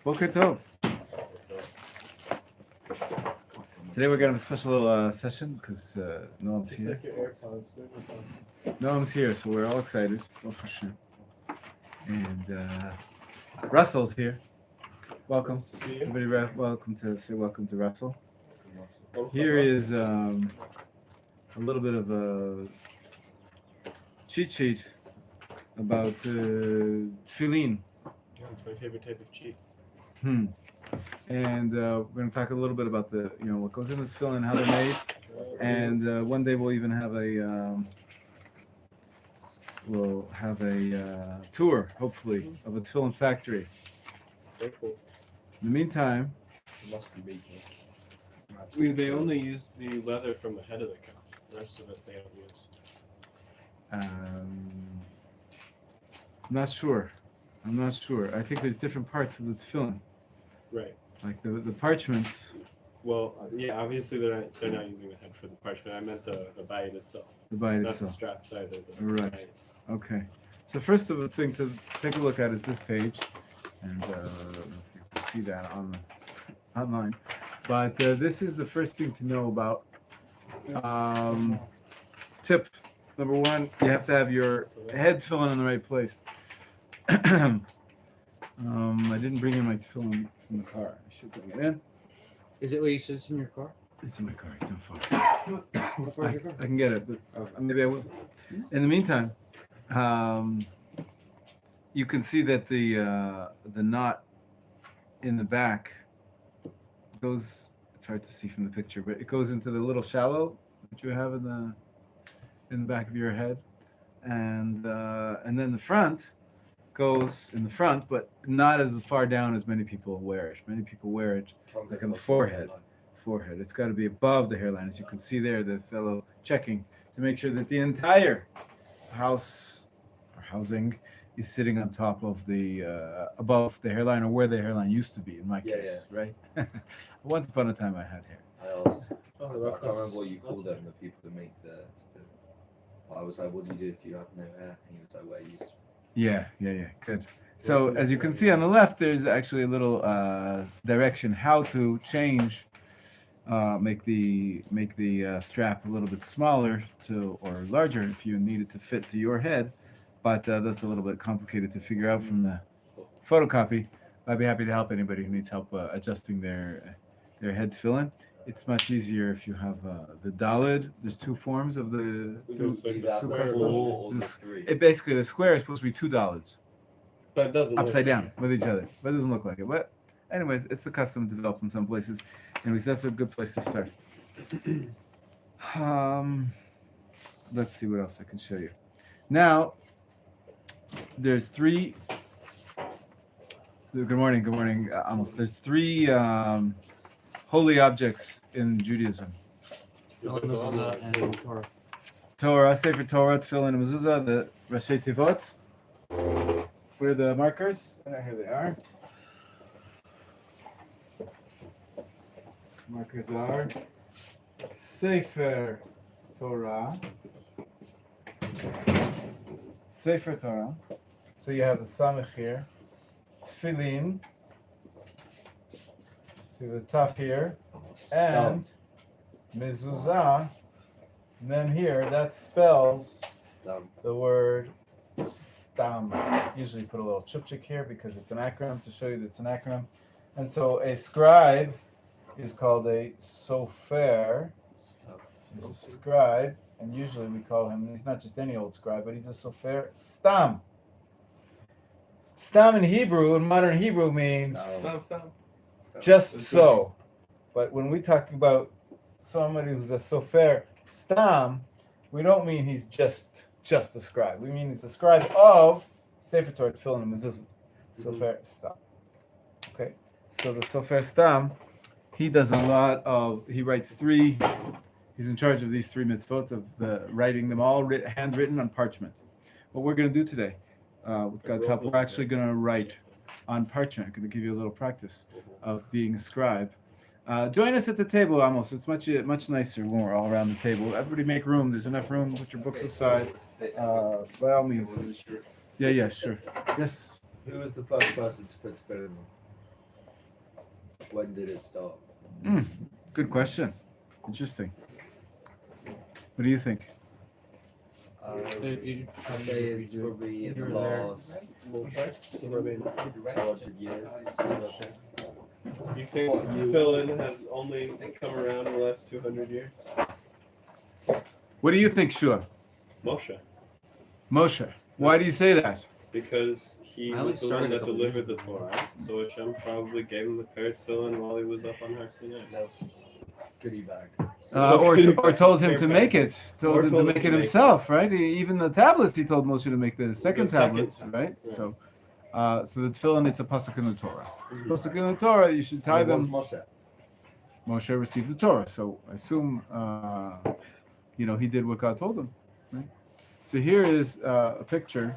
Boker Tov. Today we're going to have a special session because Noam's here. Noam's here, so we're all excited. Oh, for sure. And Russell's here. Welcome. Everybody, welcome to Russell. Here is a little bit of a cheat sheet about tefillin. Yeah, it's my favorite type of cheat. And we're going to talk a little bit about what goes into tefillin and how they're made. And one day we'll even have a tour, hopefully, of a tefillin factory. Very cool. In the meantime, It must be making. They only use the leather from the head of the cow. The rest of it they don't use. I'm not sure. I think there's different parts of the tefillin. Right. Like the parchments. Well, yeah, obviously they're not using the head for the parchment. I meant the bite itself. The bite not itself. The straps either. Right. Bite. Okay. So first of the thing to take a look at is this page, and I don't know if you can see that online. But this is the first thing to know about. Tip number one: you have to have your head tefillin in the right place. I didn't bring in my tefillin from the car. I should bring it in. Is it where you said it's in your car? It's in my car. It's in phone. How far is your car? I can get it, but maybe I will. In the meantime, you can see that the knot in the back goes. It's hard to see from the picture, but it goes into the little shallow that you have in the back of your head, and then the front goes in the front, but not as far down as many people wear it. Many people wear it like on the forehead. It's got to be above the hairline, as you can see there. The fellow checking to make sure that the entire house or housing is sitting on top of the above the hairline, or where the hairline used to be. In my case, right? Once upon a time, I had hair. I can't remember what you call them, the people that make the. I was like, what do you do if you have no hair? And he was like, where you used to. Yeah, good. So as you can see on the left, there's actually a little direction how to change, make the strap a little bit smaller or larger if you need it to fit to your head, but that's a little bit complicated to figure out from the photocopy. I'd be happy to help anybody who needs help adjusting their head tefillin. It's much easier if you have the dalid. There's two forms of the two customs. Basically, the square is supposed to be two dalids, But it doesn't upside down with each other, but it doesn't look like it. But anyways, it's the custom developed in some places. Anyways, that's a good place to start. Let's see what else I can show you. Now, there's three. Good morning, Amos. There's three holy objects in Judaism. Mezuzah and Torah. Torah, Sefer Torah, Tefillin, and Mezuzah, the Rashi Tivot. Where are the markers? Here they are. Markers are Sefer Torah. Sefer Torah. So you have the Samech here. Tefillin. See the Taf here. And Mezuzah. And then here, that spells the word stam. Usually put a little chupchik here because it's an acronym to show you that it's an acronym. And so a scribe is called a sofer. He's a scribe, and usually we call him, he's not just any old scribe, but he's a sofer stam. Stam in Hebrew, in modern Hebrew, means just so. But when we talk about somebody who's a sofer stam, we don't mean he's just a scribe. We mean he's the scribe of Sefer Torah, Tefillin, and Mezuzah. Sofer stam. Okay, so the sofer stam, he does he writes three. He's in charge of these three mitzvot, of writing them all handwritten on parchment. What we're going to do today, with God's help, we're actually going to write on parchment. I'm going to give you a little practice of being a scribe. Join us at the table, Amos. It's much nicer when we're all around the table. Everybody make room. There's enough room. Put your books aside. By all means. Yeah, sure. Yes. Who was the first person to put tefillin on? When did it start? Good question. Interesting. What do you think? I'd say it's probably in the last 200 years. You think fill-in has only come around in the last 200 years? What do you think, Shua? Moshe. Moshe. Why do you say that? Because he I only was the one started a that couple delivered the Torah, so Hashem probably gave him the paired fill-in while he was up on Har Sinai. Goodie bag. Or told him to make it. Told him to told make him it to make himself, right? Even the tablets, he told Moshe to make the second tablets, right? Right. So the tefillin, it's a pasuk in the Torah. Pasuk in the Torah, you should tie them. Moshe. Moshe received the Torah, so I assume he did what God told him. Right? So here is a picture.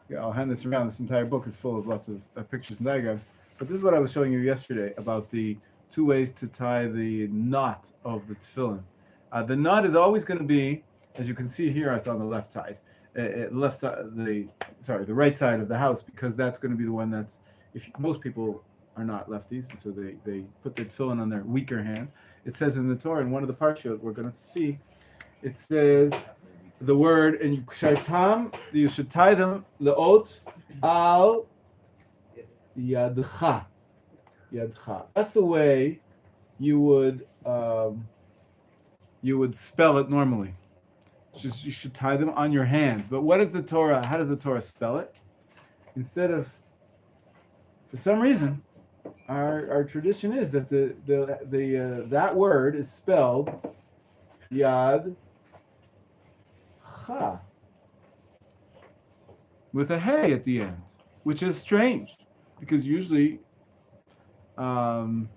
Yeah, I'll hand this around. This entire book is full of lots of pictures and diagrams. But this is what I was showing you yesterday about the 2 ways to tie the knot of the tefillin. The knot is always going to be, as you can see here, it's on the left side. The right side of the house, because that's going to be the one that's, most people are not lefties, so they put their tefillin on their weaker hand. It says in the Torah, in one of the parshot we're going to see, it says the word, and you should tie them, le'ot al yadcha. Yadcha. That's the way you would spell it normally. You should tie them on your hands. But what is the Torah? How does the Torah spell it? Instead of, for some reason, our tradition is that that word is spelled yad cha with a hey at the end, which is strange because usually after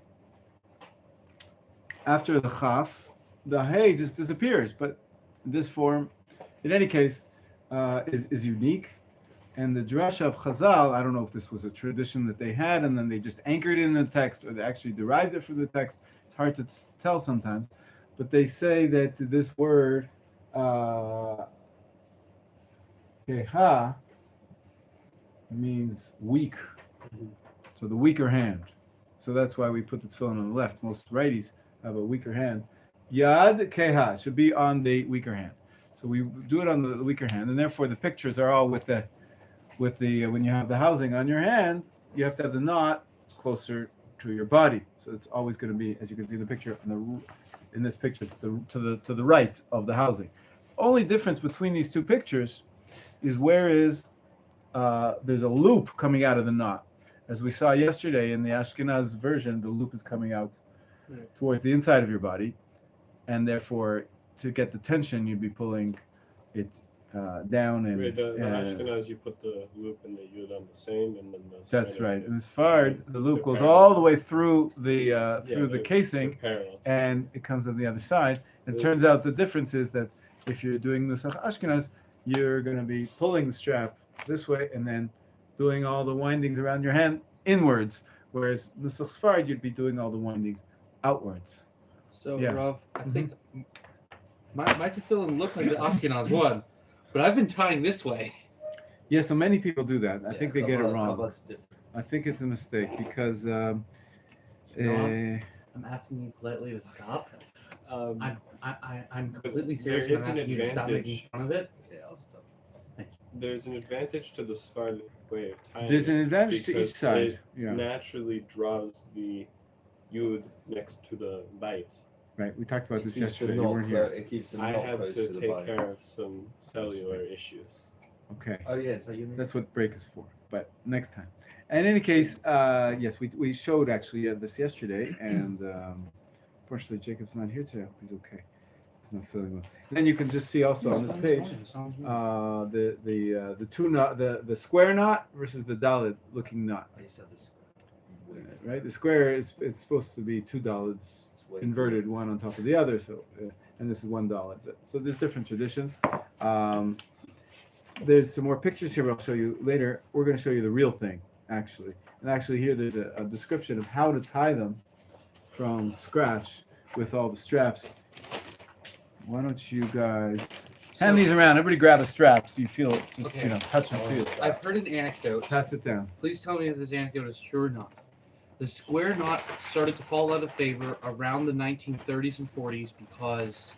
the chaf, the hey just disappears. But this form, in any case, is unique. And the drasha of Chazal, I don't know if this was a tradition that they had and then they just anchored it in the text or they actually derived it from the text. It's hard to tell sometimes. But they say that this word, keha, means weak. So the weaker hand. So that's why we put the tefillin on the left. Most righties have a weaker hand. Yad keha should be on the weaker hand. So we do it on the weaker hand, and therefore the pictures are all with the when you have the housing on your hand, you have to have the knot closer to your body. So it's always going to be, as you can see in the picture, in this picture, to the right of the housing. Only difference between these two pictures is there's a loop coming out of the knot. As we saw yesterday in the Ashkenaz version, the loop is coming out towards the inside of your body, and therefore, to get the tension, you'd be pulling it down. And the Ashkenaz, you put the loop and the yud on the same, and then that's right. In Sfard, the loop goes all the way through the casing, and it comes on the other side. And it turns out the difference is that if you're doing Nusach Ashkenaz, you're going to be pulling the strap this way and then doing all the windings around your hand inwards, whereas Nusach Sfard, you'd be doing all the windings outwards. So, Rav, I think my tefillin look like the Ashkenaz one, but I've been tying this way. Yeah, so many people do that. I think they get it wrong. Different. I think it's a mistake because I'm asking you politely to stop. I'm completely serious when I'm asking you to stop making fun of it. Yeah, I'll stop. There's an advantage to the Sephardic way of tying. There's an advantage to each because side. It naturally draws the yud next to the bite. Right, we talked about It this keeps the yesterday. You knot weren't clo- here. It keeps the I knot had close to to the take bone. care of some cellular issues. Okay, Oh yeah, so you mean that's what break is for. But next time. In any case, yes, we showed actually this yesterday, and fortunately Jacob's not here today. He's okay. He's not feeling well. And then you can just see also on this page the square knot versus the dalet looking knot. I used to have this. Right, the square is it's supposed to be two dalets inverted, one on top of the other. So, and this is $1. So there's different traditions. There's some more pictures here. I'll show you later. We're going to show you the real thing, actually. And actually, here there's a description of how to tie them from scratch with all the straps. Why don't you guys hand these around? Everybody grab a strap so you feel it. Just touch and feel. I've heard an anecdote. Pass it down. Please tell me if this anecdote is true or not. The square knot started to fall out of favor around the 1930s and 40s because,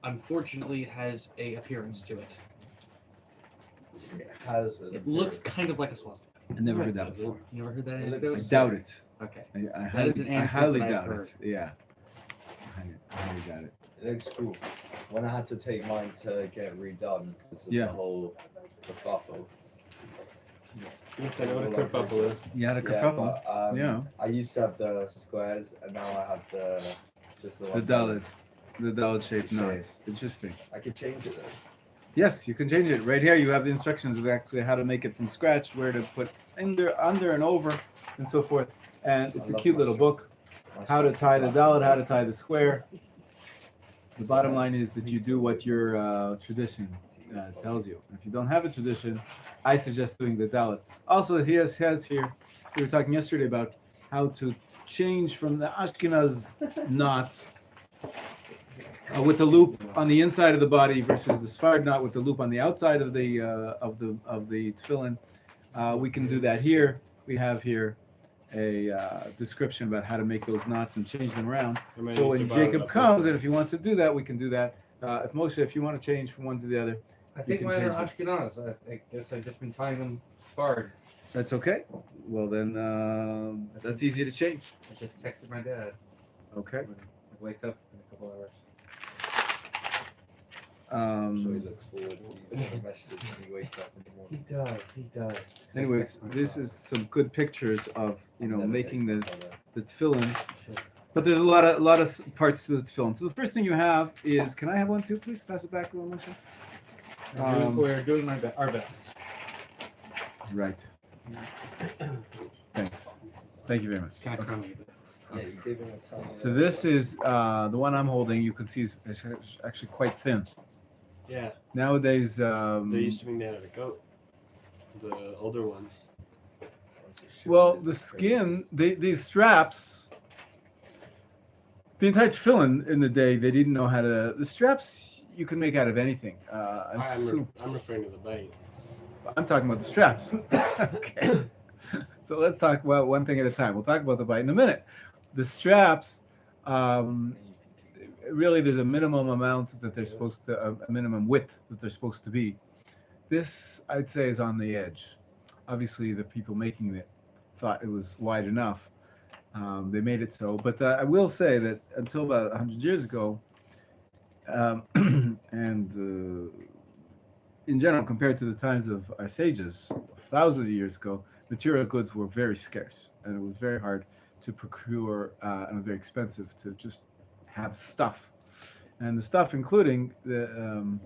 unfortunately, it has a appearance to it. It has. It looks kind of like a swastika. I never heard that before. You never heard that It looks- anecdote? I doubt it. Okay. I is an anecdote highly that I've doubt heard. it. Yeah. I highly doubt it. It looks cool. When I had to take mine to get redone because of Yeah. the whole kerfuffle. Yes, I know what a kerfuffle is. You had a Yeah, kerfuffle. but, Yeah. I used to have the squares, and now I have the The one. Dalit. The Dalit shaped Shape. knot. Interesting. I could change it though. Yes, you can change it. Right here you have the instructions of actually how to make it from scratch, where to put under and over, and so forth. And it's a love cute my little book. How to tie the Dalit, how to tie the square. The bottom line is that you do what your tradition tells you. If you don't have a tradition, I suggest doing the Dalit. Also, he has here, we were talking yesterday about how to change from the Ashkenaz knot with the loop on the inside of the body versus the Sfard knot with the loop on the outside of the tefillin. We can do that here. We have here a description about how to make those knots and change them around. So when Jacob comes, and if he wants to do that, we can do that. If Moshe, if you want to change from one to the other, I think can mine are change Ashkenaz. I guess I've just been tying them sparred. that's okay. Well, then that's easy to change. I just texted my dad. Okay. I wake up in a couple hours. I'm sure he looks forward to these little messages when he wakes up in the He morning. does. He does. Anyways, this is some good pictures of Never making takes the my color. tefillin. But there's a lot of parts to the tefillin. So the first thing you have is, can I have one too, please? Pass it back to Moshe. We're doing our best. Right. Thanks. Thank you very much. Kind of crummy, but Yeah, you gave him a tiny. So this is the one I'm holding. You can see is actually quite thin. Yeah, Nowadays, they used to be made out of goat. The older ones. well, the skin, these straps, the entire tefillin in the day, they didn't know how to. The straps you can make out of anything. I'm referring to the bite. I'm talking about the straps. Okay. So let's talk about one thing at a time. We'll talk about the bite in a minute. The straps, really, there's a minimum amount that they're supposed to, a minimum width that they're supposed to be. This, I'd say, is on the edge. Obviously, the people making it thought it was wide enough. They made it so. But I will say that until about 100 years ago, and in general, compared to the times of our sages, thousands of years ago, material goods were very scarce, and it was very hard to procure and very expensive to just have stuff. And the stuff, including the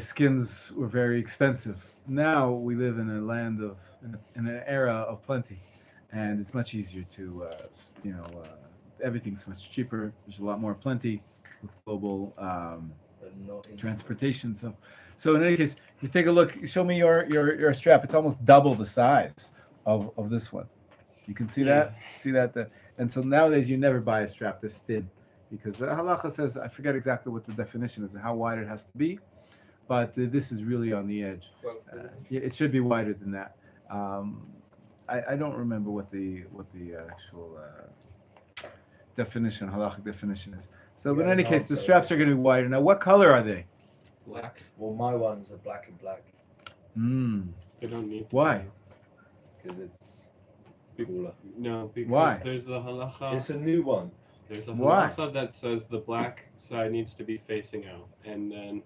skins, were very expensive. Now we live in a land of, in an era of plenty, and it's much easier to, everything's much cheaper. There's a lot more plenty with global transportation. So in any case, you take a look. Show me your strap. It's almost double the size of this one. You can see that. See that. And so nowadays you never buy a strap this thin, because the halacha says, I forget exactly what the definition is, how wide it has to be, but this is really on the edge. It should be wider than that. I don't remember what the actual definition, halachic definition is. So, but in any case, the straps are going to be wider. Now, what color are they? black. Well, my ones are black and black They don't need to. Why? because it's cooler. No, because Why? there's the halacha. It's a new one. There's a Why? halacha that says the black side needs to be facing out, and then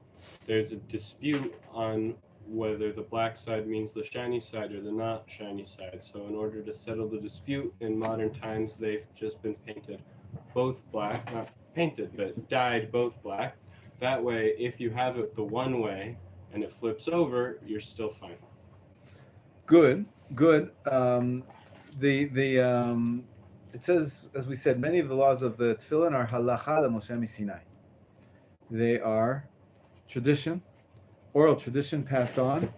there's a dispute on whether the black side means the shiny side or the not shiny side. So in order to settle the dispute in modern times, they've just been painted both black, not painted, but dyed both black. That way, if you have it the one way and it flips over, you're still fine. Good. It says, as we said, many of the laws of the tefillin are halacha Moshe Sinai. They are tradition, oral tradition passed on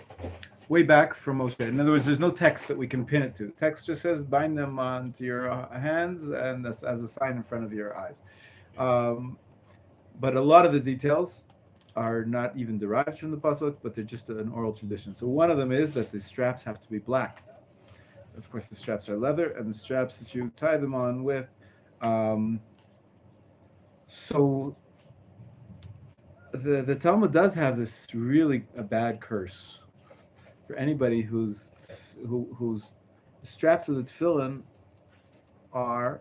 way back from Moshe. In other words, there's no text that we can pin it to. Text just says bind them onto your hands and as a sign in front of your eyes. But a lot of the details are not even derived from the pasuk, but they're just an oral tradition. So one of them is that the straps have to be black. of course, the straps are leather, and the straps that you tie them on with. So the Talmud does have this really a bad curse for anybody whose straps of the tefillin are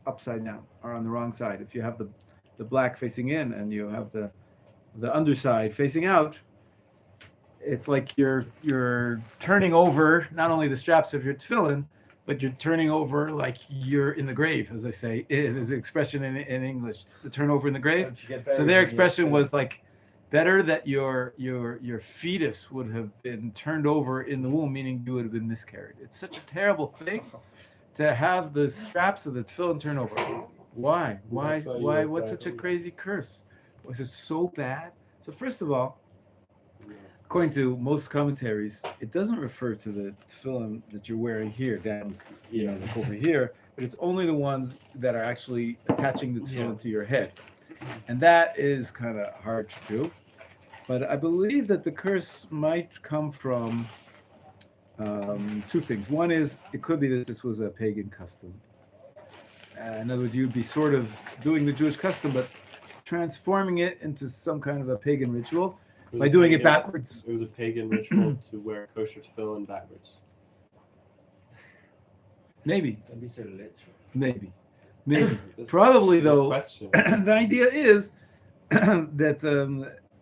upside down, are on the wrong side. If you have the black facing in and you have the underside facing out, it's like you're turning over not only the straps of your tefillin, but you're turning over like you're in the grave, as I say. It is an expression in English, the turnover in the grave. So their expression was like, better that your fetus would have been turned over in the womb, meaning you would have been miscarried. It's such a terrible thing to have the straps of the tefillin turn over. Why? What's such a crazy curse? Was it so bad? So first of all, according to most commentaries, it doesn't refer to the tefillin that you're wearing here, down, like over here, but it's only the ones that are actually attaching the tefillin to your head. And that is kind of hard to do. But I believe that the curse might come from two things. One is, it could be that this was a pagan custom. In other words, you'd be sort of doing the Jewish custom, but transforming it into some kind of a pagan ritual by doing it backwards. It was a pagan ritual to wear kosher tefillin backwards. Maybe. Don't be so literal. Maybe. Probably, though, Question. the idea is that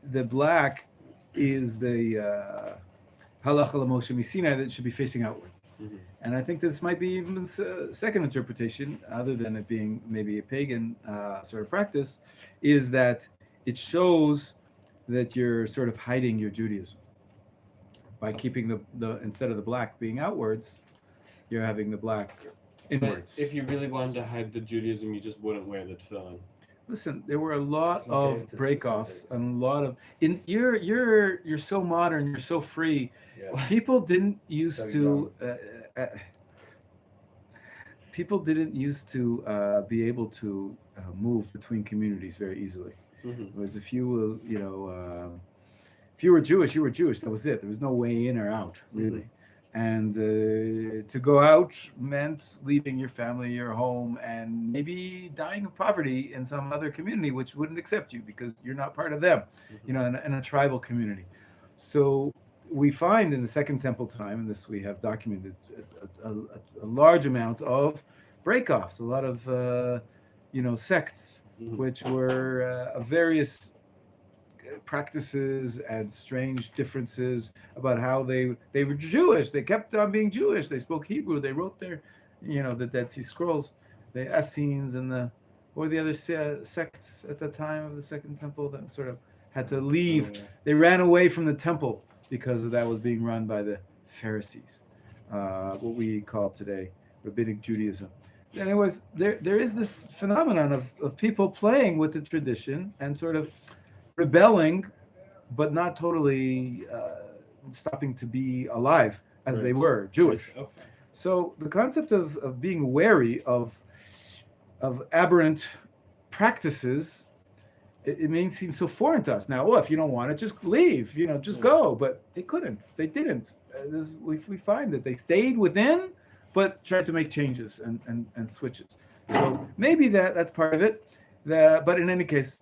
the black is the halacha l'Moshe Sinai that should be facing outward. Mm-hmm. And I think this might be even a second interpretation, other than it being maybe a pagan sort of practice, is that it shows that you're sort of hiding your Judaism by keeping the instead of the black being outwards, you're having the black inwards. But if you really wanted to hide the Judaism, you just wouldn't wear the tefillin. Listen, there were a lot of break-offs and a lot of you're so modern, you're so free. Yeah. People didn't used to be able to move between communities very easily. Mm-hmm. Whereas if you were, if you were Jewish, you were Jewish. That was it. There was no way in or out, really. Mm-hmm. And to go out meant leaving your family, your home, and maybe dying of poverty in some other community which wouldn't accept you because you're not part of them, in a tribal community. So we find in the Second Temple time, and this we have documented, a large amount of break-offs, a lot of sects, which were of various practices and strange differences about how they were Jewish. They kept on being Jewish. They spoke Hebrew. They wrote their, the Dead Sea Scrolls, the Essenes and the other sects at the time of the Second Temple that sort of had to leave. They ran away from the temple because that was being run by the Pharisees, what we call today Rabbinic Judaism. And it was there is this phenomenon of people playing with the tradition and sort of rebelling, but not totally stopping to be alive as they were Jewish. Okay. So the concept of being wary of aberrant practices, it may seem so foreign to us now. Well, if you don't want it, just leave. Just go. But they couldn't. They didn't. We find that they stayed within, but tried to make changes and switches. So maybe that's part of it. But in any case.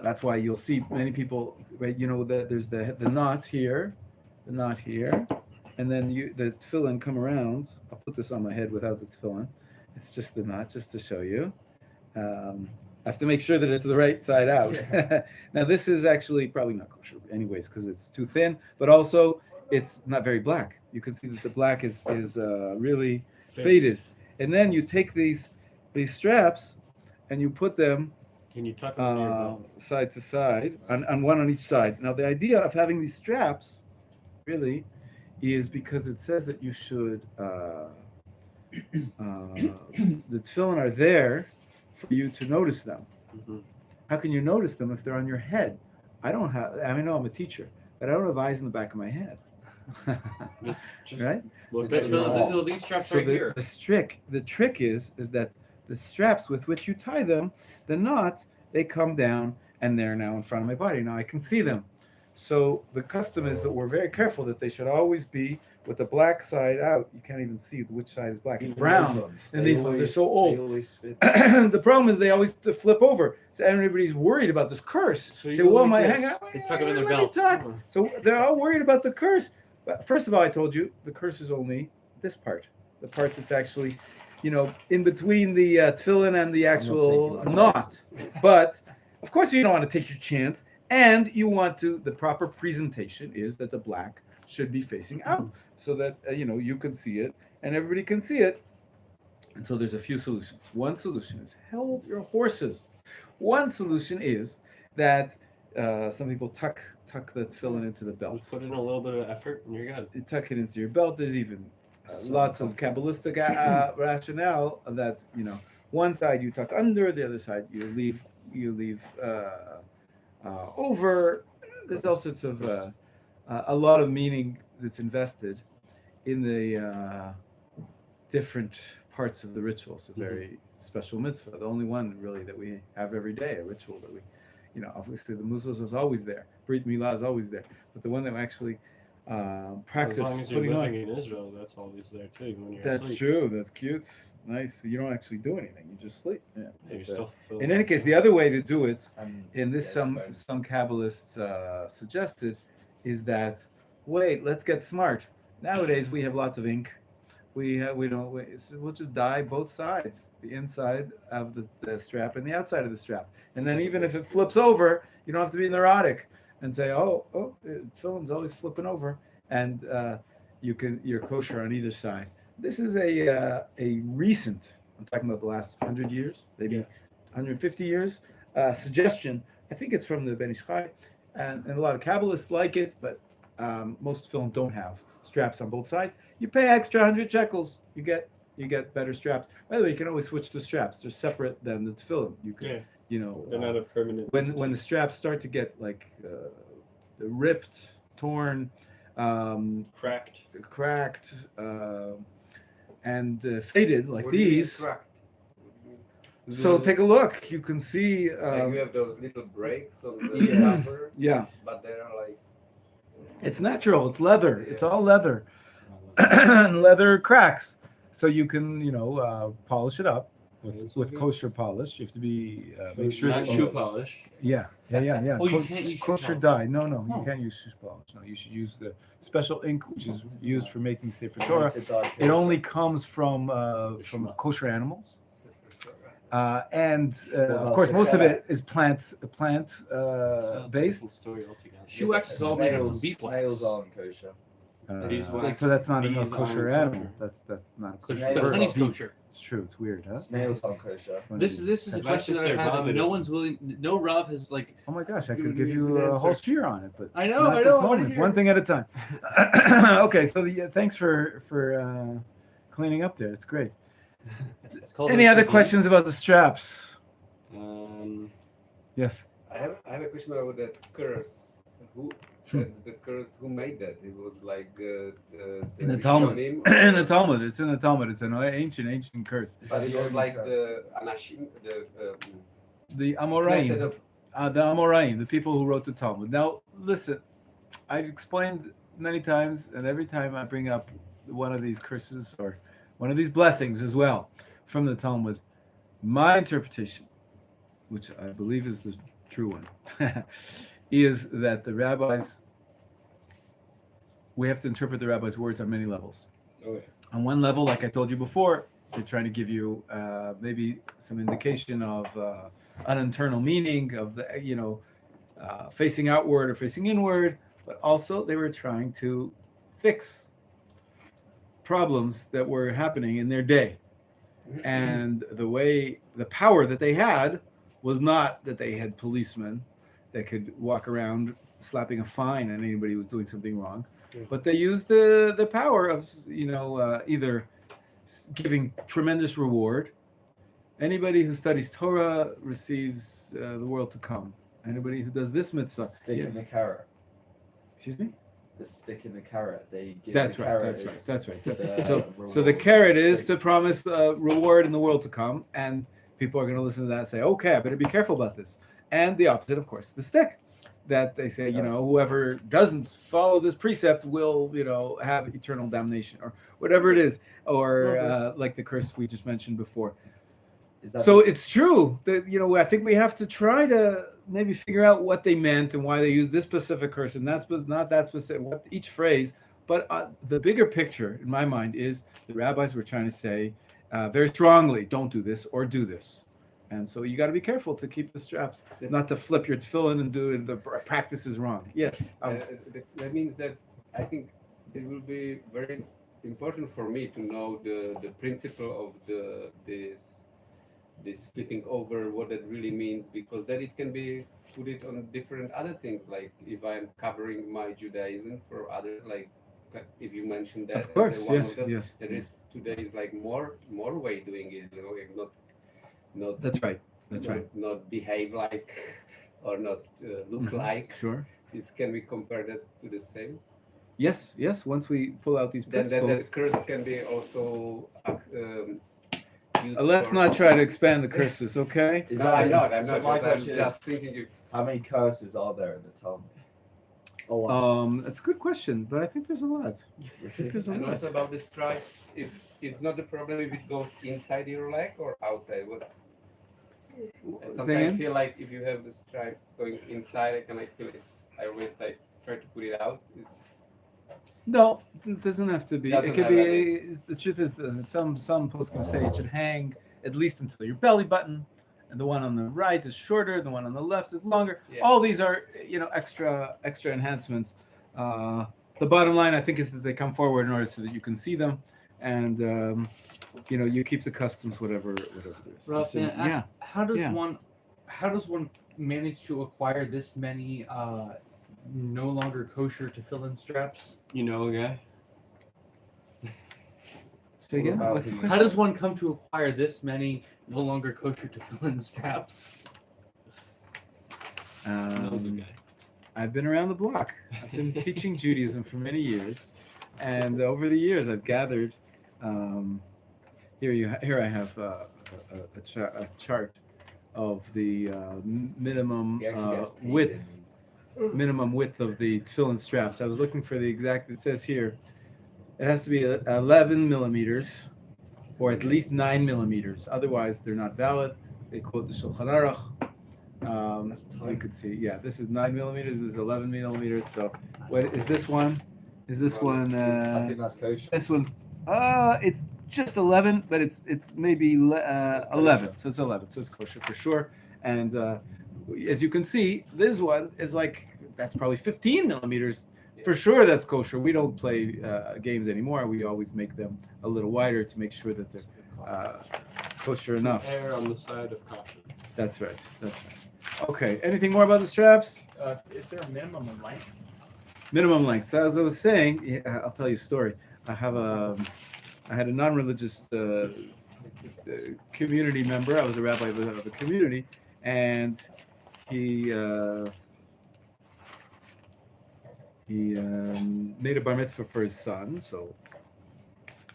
That's why you'll see many people, right? There's the knot here, and then the tefillin come around. I'll put this on my head without the tefillin. It's just the knot, just to show you. I have to make sure that it's the right side out. Yeah. Now this is actually probably not kosher, anyways, because it's too thin. But also, it's not very black. You can see that the black is really faded. And then you take these straps, and you put them. Can you tuck them side to side, on one on each side. Now, the idea of having these straps, really, is because it says that you should, the tefillin are there for you to notice them. Mm-hmm. How can you notice them if they're on your head? I know I'm a teacher, but I don't have eyes in the back of my head. Right? These straps right here. The trick is that the straps with which you tie them, the knot, they come down and they're now in front of my body. Now I can see them. So the custom is that we're very careful that they should always be with the black side out. You can't even see which side is black. It's brown. And these ones are so old. The problem is they always flip over. So everybody's worried about this curse. So Say, well, hang on. They tuck them in their let me belt. talk. So they're all worried about the curse. But first of all, I told you the curse is only this part, the part that's actually, in between the tefillin and the actual knot. But of course, you don't want to take your chance. And you want to, the proper presentation is that the black should be facing out so that, you can see it and everybody can see it. And so there's a few solutions. One solution is hold your horses. One solution is that some people tuck the tefillin into the belt. Put in a little bit of effort and you're good. You tuck it into your belt. There's even lots of Kabbalistic rationale that, one side you tuck under, the other side you leave over. There's all sorts of a lot of meaning that's invested in the different parts of the ritual. It's a very special mitzvah, the only one really that we have every day, a ritual that we, obviously the Muslims is always there, Brit Milah is always there, but the one that we actually practice. As long as you're living in Israel, that's always there too. When you're That's asleep. true. That's cute. Nice. You don't actually do anything. You just sleep. Yeah. Yeah, you're still fulfilled. In any case, the other way to do it, And some Kabbalists suggested, is that let's get smart. Nowadays we have lots of ink. We'll just dye both sides, the inside of the strap and the outside of the strap, and then even if it flips over, you don't have to be neurotic and say, fillin's always flipping over, and you're kosher on either side. This is a recent, I'm talking about the last 100 years, maybe 150 years, suggestion. I think it's from the Ben Ish Chai, and a lot of Kabbalists like it, but most film don't have straps on both sides. You pay extra 100 shekels, you get better straps. By the way, you can always switch the straps. They're separate than the tefillin. You can, they're not a permanent. When the straps start to get ripped, torn, cracked, and faded like these. So take a look. You can see. You have those little breaks on the rubber. Yeah. But they're like. It's natural. It's leather. Yeah. It's all leather, and leather cracks. So you can, polish it up with kosher polish. You have to be make sure not shoe polish. Yeah. Oh, you can't use kosher dye. No, you can't use shoe polish. No, you should use the special ink, which is used for making Sefer Torah. It only comes from kosher animals. Of course, most of it is plant based. Shoe wax is all made of beef wax. Snails aren't kosher. So that's not a kosher animal. That's not a kosher. But honey's kosher. It's true. It's weird, huh? Snails aren't kosher. This is a question that I've had. That no one's willing. No Rav has like. Oh my gosh, I could give you a whole shear on it, but I know. not this moment. One thing at a time. Okay, so thanks for cleaning up there. It's great. Any other questions about the straps? Yes. I have a question about that curse. That's the curse. Who made that? It was like in the Talmud. In the Talmud, it's in the Talmud. It's an ancient curse. But it was like the Anashim, the Amoraim, the Amoraim, the people who wrote the Talmud. Now, listen, I've explained many times, and every time I bring up one of these curses or one of these blessings as well from the Talmud, my interpretation, which I believe is the true one, is that the rabbis, we have to interpret the rabbis' words on many levels. Oh, yeah. On one level, like I told you before, they're trying to give you maybe some indication of an internal meaning of the, facing outward or facing inward, but also they were trying to fix problems that were happening in their day. And the power that they had was not that they had policemen that could walk around slapping a fine on anybody who was doing something wrong, but they used the power of either giving tremendous reward. Anybody who studies Torah receives the world to come. Anybody who does this mitzvah, Stick in the carrot. Excuse me. The stick in the carrot. They give That's the right. carrot That's right. the So the carrot is to promise reward in the world to come, and people are going to listen to that and say, "Okay, I better be careful about this." And the opposite, of course, the stick. that they say, whoever doesn't follow this precept will, have eternal damnation or whatever it is, or like the curse we just mentioned before. So it's true that, I think we have to try to maybe figure out what they meant and why they used this specific curse and that's not that specific, what each phrase. But the bigger picture in my mind is the rabbis were trying to say very strongly, don't do this or do this. And so you got to be careful to keep the straps, not to flip your tefillin and do it. The practice is wrong. Yes. That means that I think it will be very important for me to know the principle of this splitting over, what that really means, because then it can be put it on different other things. Like if I'm covering my Judaism for others, like if you mentioned that, of course, yes. There is today is like more way doing it, not that's right. Not behave like or not look like. Sure. This can we compare that to the same? Yes. Once we pull out these principles, then the curse can be also used. Let's not try to expand the curses, okay? I'm not. So my question I'm just thinking. How many curses are there in the Talmud? That's a good question, but I think there's a lot. And also about the stripes, if it's not the problem if it goes inside your leg or outside. Sometimes I feel like if you have the stripe going inside, I always try to put it out. No, it doesn't have to be. Doesn't It could have be. The truth is, some poskim say it should hang at least until your belly button, and the one on the right is shorter, the one on the left is longer. Yeah. All these are, extra enhancements. The bottom line, I think, is that they come forward in order so that you can see them, and you keep the customs, whatever it is. Rob, So, yeah. How does one manage to acquire this many no longer kosher tefillin straps? You know a guy? Say again? What's the How question? does one come to acquire this many no longer kosher tefillin straps? Knows a guy. I've been around the block. I've been teaching Judaism for many years, and over the years I've gathered. Here I have a chart of the minimum width of the tefillin straps. I was looking for the exact. It says here, it has to be 11 millimeters, or at least 9 millimeters. Otherwise, they're not valid. They quote the Shulchan Aruch. You could see, this is 9 millimeters. This is 11 millimeters. So, what is this one? Is this one? I think that's kosher. This one's. It's just 11, but it's maybe 11. So it's 11. So it's kosher for sure. And as you can see, this one is that's probably 15 millimeters. For sure, that's kosher. We don't play games anymore. We always make them a little wider to make sure that they're kosher enough. Err on the side of caution. That's right. Okay. Anything more about the straps? Is there a minimum in length? Minimum length. So as I was saying, I'll tell you a story. I had a non-religious community member. I was a rabbi of a community, and he made a bar mitzvah for his son. So,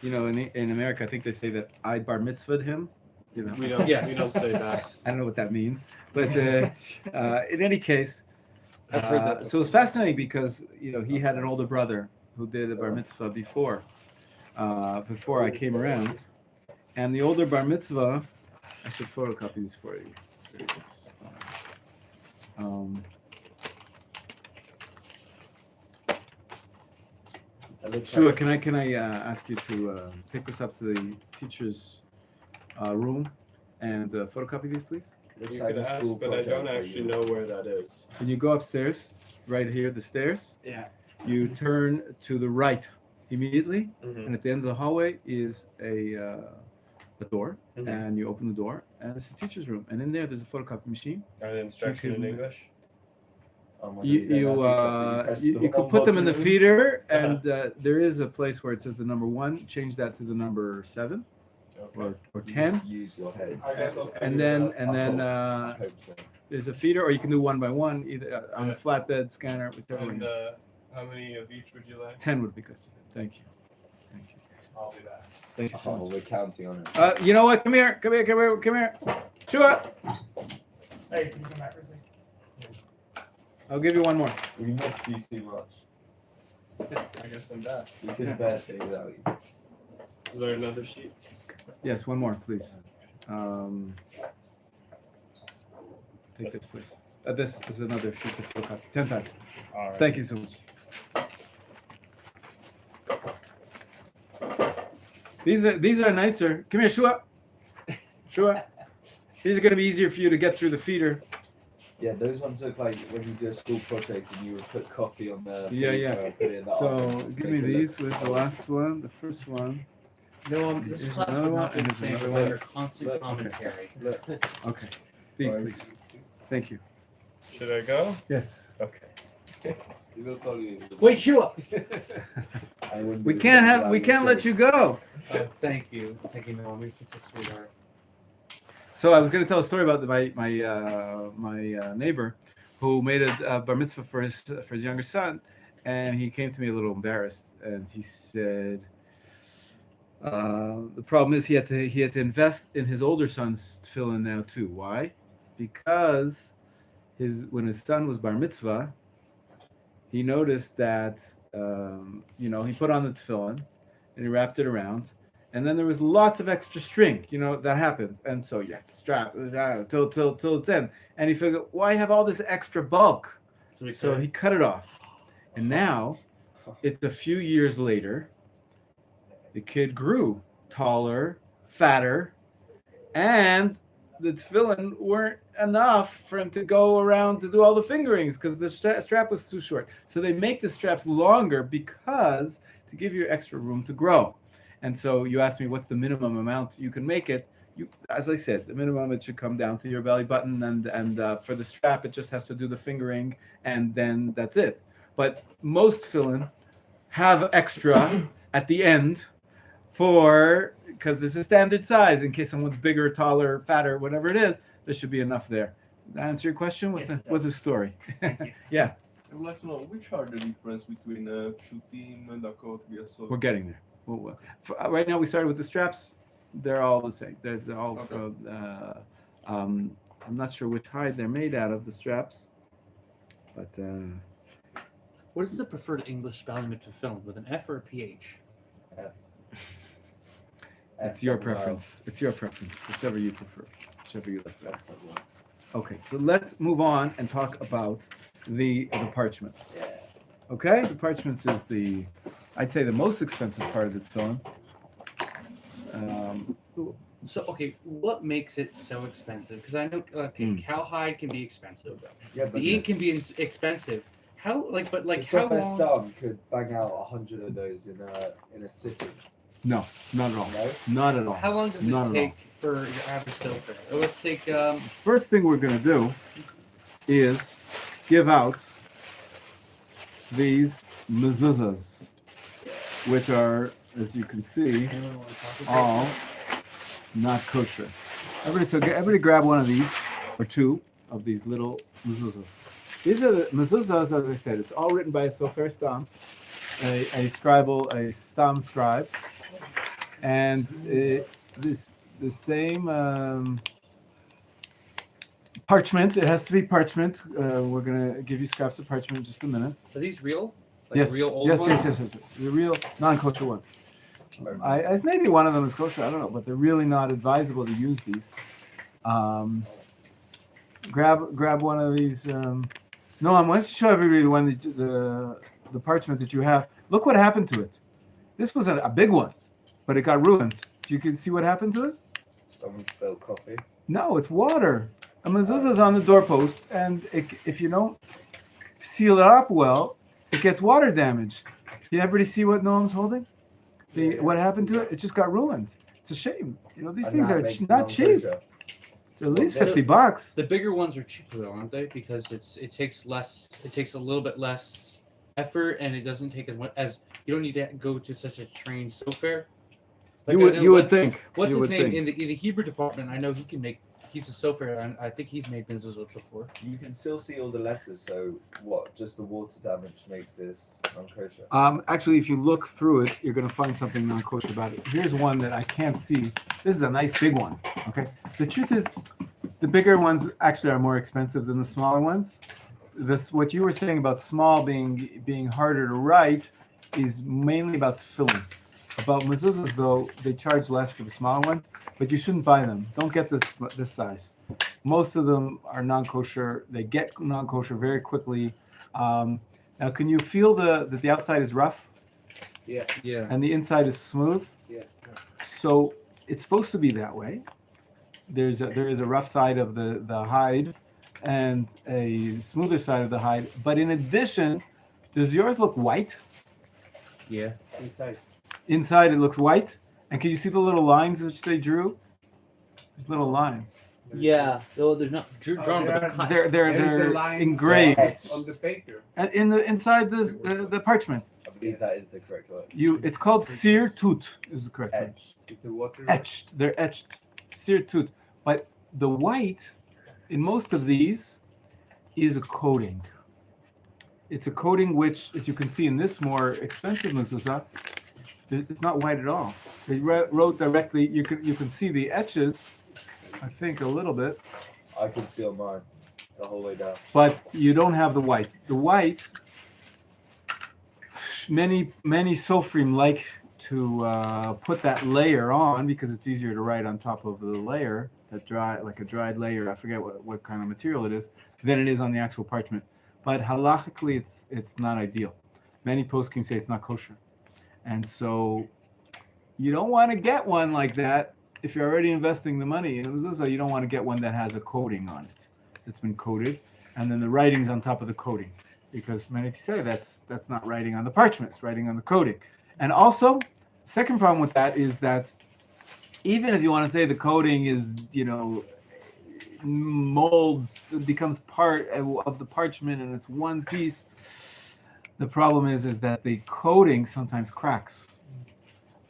in America, I think they say that I bar mitzvahed him. We don't say that. I don't know what that means, but in any case, I've heard that so it was fascinating because he had an older brother who did a bar mitzvah before I came around, and the older bar mitzvah, I should photocopy these for you. Very good. Shua, can I ask you to take this up to the teacher's room and photocopy these, please? You could ask, but I don't actually know where that is. When you go upstairs, right here, the stairs, you turn to the right immediately, and at the end of the hallway is a door, and you open the door, and it's the teacher's room, and in there's a photocopy machine. Are the instructions in English? You could put them in the feeder, and there is a place where it says the number 1. Change that to the number 7 or 10. Use your head. And then I hope so. there's a feeder, or you can do one by one, either on a flatbed scanner, whichever And one. how many of each would you like? 10 would be good. Thank you. I'll do that. Thank you so Oh, much. we're counting on it. You know what? Come here. Shua. Hey, can you come back for a second? I'll give you one more. We missed you too much. I guess I'm back. We couldn't bear to without you. Is there another sheet? Yes, one more, please. Take this, please. This is another sheet of photocopy. 10 times. All right. Thank you so much. These are nicer. Come here, Shua. Shua. These are going to be easier for you to get through the feeder. Yeah, those ones look like when you do a school project and you would put coffee on the Yeah. put it in the So oven, give make me it these look- with the last one, the first one. No, this Here's class another would one, not be and the here's same another without one. your constant Look, commentary. Look, Okay. These, Right. please. Thank you. Should I go? Yes. Okay. We will call you. Wait, Shua! I wouldn't We do can't this have. without We your can't let you jokes. go. Thank you. Thank you, Noam. You're such a sweetheart. So I was going to tell a story about my neighbor who made a bar mitzvah for his younger son, and he came to me a little embarrassed, and he said the problem is he had to invest in his older son's tefillin now too. Why? Because when his son was bar mitzvah, he noticed that he put on the tefillin and he wrapped it around. And then there was lots of extra string, that happens. And so you have to strap it out till it's in. And he figured, why have all this extra bulk? So he cut it off. And now, it's a few years later, the kid grew taller, fatter, and the tefillin weren't enough for him to go around to do all the fingerings because the strap was too short. So they make the straps longer because to give you extra room to grow. And so you asked me what's the minimum amount you can make it. As I said, the minimum it should come down to your belly button, and for the strap it just has to do the fingering, and then that's it. But most tefillin have extra at the end because it's a standard size in case someone's bigger, taller, fatter, whatever it is. There should be enough there. Does that answer your question with the story? Yeah, I would like to know which are the difference between Pshutim, Dakot, Biasot. we're getting there. Right now we started with the straps. They're all the same. They're all Okay. from. I'm not sure which hide they're made out of, the straps, but What is the preferred English spelling of tefillin, with an F or a PH? it's your preference. It's your preference, whichever you prefer, whichever you like better. Okay, so let's move on and talk about the parchments. Yeah. Okay, the parchments is I'd say the most expensive part of the tefillin. So, okay, what makes it so expensive? Because I know cowhide can be expensive. Yeah, but The ink can be expensive. How, the how software long? stam could bang out 100 of those in a sitting. No, not at all. No? Not at all. How long does Not it at take for your average sofa? Let's take First thing we're going to do is give out these mezuzahs, which are, as you can see, all not kosher. Everybody grab one of these, or two of these little mezuzahs. These are the mezuzahs, as I said, it's all written by a sofer stam, a stam scribe, and the same parchment. It has to be parchment. We're gonna give you scraps of parchment in just a minute. Are these real? Like Yes. real old Yes, ones? yes. The real non-kosher ones. I maybe one of them is kosher. I don't know, but they're really not advisable to use these. Grab one of these. No, I want to show everybody the parchment that you have. Look what happened to it. This was a big one, but it got ruined. You can see what happened to it. Someone spilled coffee. No, it's water. A mezuzah's on the doorpost, and if you don't seal it up well, it gets water damage. Can everybody see what Noam's holding? What happened to it? It just got ruined. It's a shame. These And things that are makes it not cheap. non-kosher. It's at least Well, $50. The bigger ones are cheaper though, aren't they? Because it takes a little bit less effort, and it doesn't take as much as you don't need to go to such a trained sofer. You would think. What's You his would name think. in the Hebrew department? I know he can make. He's a sofer, and I think he's made mezuzot before. You can still see all the letters, so what? Just the water damage makes this non-kosher. Actually, if you look through it, you're going to find something non-kosher about it. Here's one that I can't see. This is a nice big one. Okay. The truth is, the bigger ones actually are more expensive than the smaller ones. this what you were saying about small being harder to write is mainly about tefillin. About mezuzahs, though, they charge less for the small ones, but you shouldn't buy them. Don't get this size. Most of them are non-kosher. They get non-kosher very quickly. Now, can you feel that the outside is rough Yeah. and the inside is smooth? Yeah. So it's supposed to be that way. There is a rough side of the hide and a smoother side of the hide. But in addition, does yours look white? Yeah. Inside. Inside it looks white. And can you see the little lines which they drew? There's little lines. Yeah. Though they're not drawn, but they're cut. They're There is the they're line engraved on the paper. and in the inside the parchment. I believe that is the correct word. It's called sir tut is the correct word. Edge. It's a water. Etched. They're etched. Sir tut. But the white in most of these is a coating. It's a coating which, as you can see in this more expensive mezuzah, it's not white at all. They wrote directly. You can see the etches, I think a little bit, I can see on mine the whole way down. but you don't have the white. The white, many sofrim like to put that layer on because it's easier to write on top of the layer, a dried layer. I forget what kind of material it is, than it is on the actual parchment. But halachically, it's not ideal. Many poskim say it's not kosher, and so you don't want to get one like that if you're already investing the money in mezuzah. You don't want to get one that has a coating on it, that's been coated, and then the writing's on top of the coating, because many say that's not writing on the parchment; it's writing on the coating. And also, second problem with that is that even if you want to say the coating is, molds, it becomes part of the parchment and it's one piece, the problem is that the coating sometimes cracks.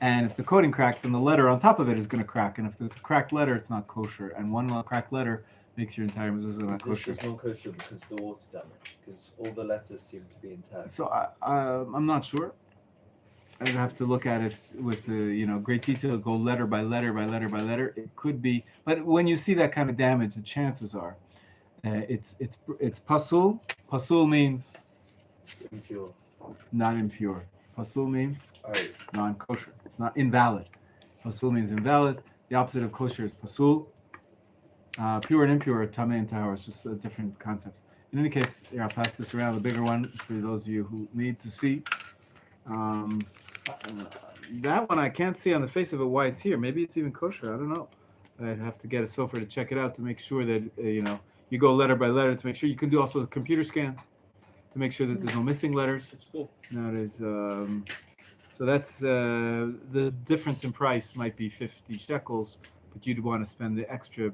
And if the coating cracks, then the letter on top of it is going to crack. And if there's a cracked letter, it's not kosher. And one cracked letter makes your entire mezuzah not Is this kosher. just not kosher because of the water damage? Because all the letters seem to be intact. So I'm not sure. I'd have to look at it with great detail, go letter by letter by letter by letter. It could be, but when you see that kind of damage, the chances are it's pasul. Pasul means Impure. not impure. Pasul means Oh, non-kosher. It's not invalid. Pasul means invalid. The opposite of kosher is pasul. Pure and impure are tameh and tahor. It's just different concepts. In any case, I'll pass this around, the bigger one, for those of you who need to see. That one I can't see on the face of it why it's here. Maybe it's even kosher. I don't know. I'd have to get a sofer to check it out to make sure that you go letter by letter to make sure. You can do also a computer scan to make sure that there's no missing letters. It's cool. Nowadays, so that's the difference in price might be 50 shekels, but you'd want to spend the extra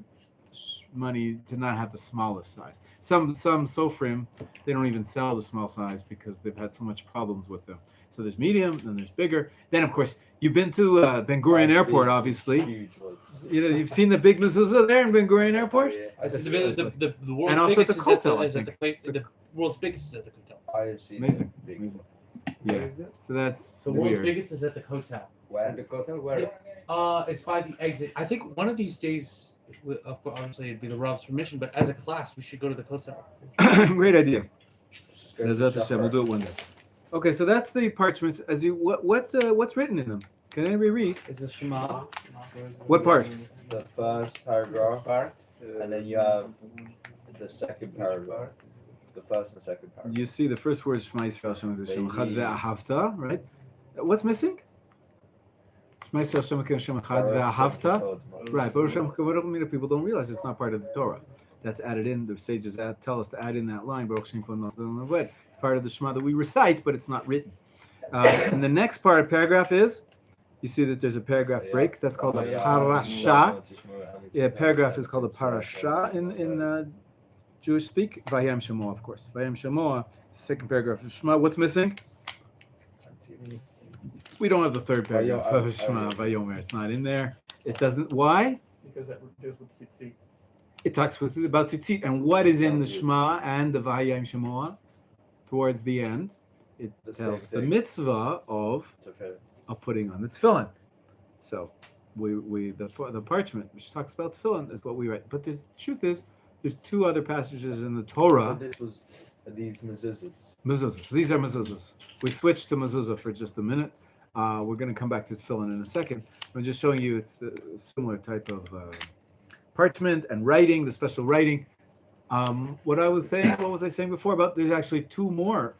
money to not have the smallest size. Some sofrim, they don't even sell the small size because they've had so much problems with them. So there's medium, then there's bigger. Then of course you've been to Ben Gurion Airport, obviously. Huge ones. You've seen the big mezuzah there in Ben Gurion Airport. Yeah, The world's And also biggest at the is at kotel, I is at the world's biggest is at the hotel. I have seen Amazing. some big Amazing. ones. Yeah. Where is that? So that's The world's weird. biggest is at the hotel. Where? The hotel where? Yeah. It's by the exit. I think one of these days, of course, obviously it'd be the Rav's permission, but as a class, we should go to the hotel. Great idea. Let's just go to Bezrat the Hashem, we'll shop. do it one day. Okay, so that's the parchments. As you what's written in them? Can anybody read? It's a Shema. What part? The first paragraph, Part. and then you have the second paragraph. The first and second paragraph. You see the first word is Shema Yisrael Shem Hashem Echad Maybe. ve'ahavta, right? What's missing? Shema Yisrael Shem Echad ve'ahavta. Right, Baruch Shem Kavod. People don't realize it's not part of the Torah. That's added in. The sages tell us to add in that line. Baruch Shem Kavod Naved. It's part of the Shema that we recite, but it's not written. And the next part of paragraph is, you see that there's a paragraph break. That's called a parasha. Yeah, paragraph is called a parasha in Jewish speak. Vayam Shemoah, of course. Vayam Shemoah, second paragraph of Shema. What's missing? We don't have the third paragraph of Shema. Vayomer. It's not in there. It doesn't. Why? Because that deals with tzitzit. It talks about tzitzit. And what is in the Shema and the Vayam Shemoah? Towards the end, it The tells same the thing. mitzvah of putting on the tefillin. So the parchment, which talks about tefillin, is what we write. But the truth is, there's two other passages in the Torah. This was Are these mezuzahs? Mezuzahs. These are mezuzahs. We switched to mezuzah for just a minute. We're going to come back to tefillin in a second. I'm just showing you it's the similar type of parchment and writing, the special writing. What was I saying before about there's actually two more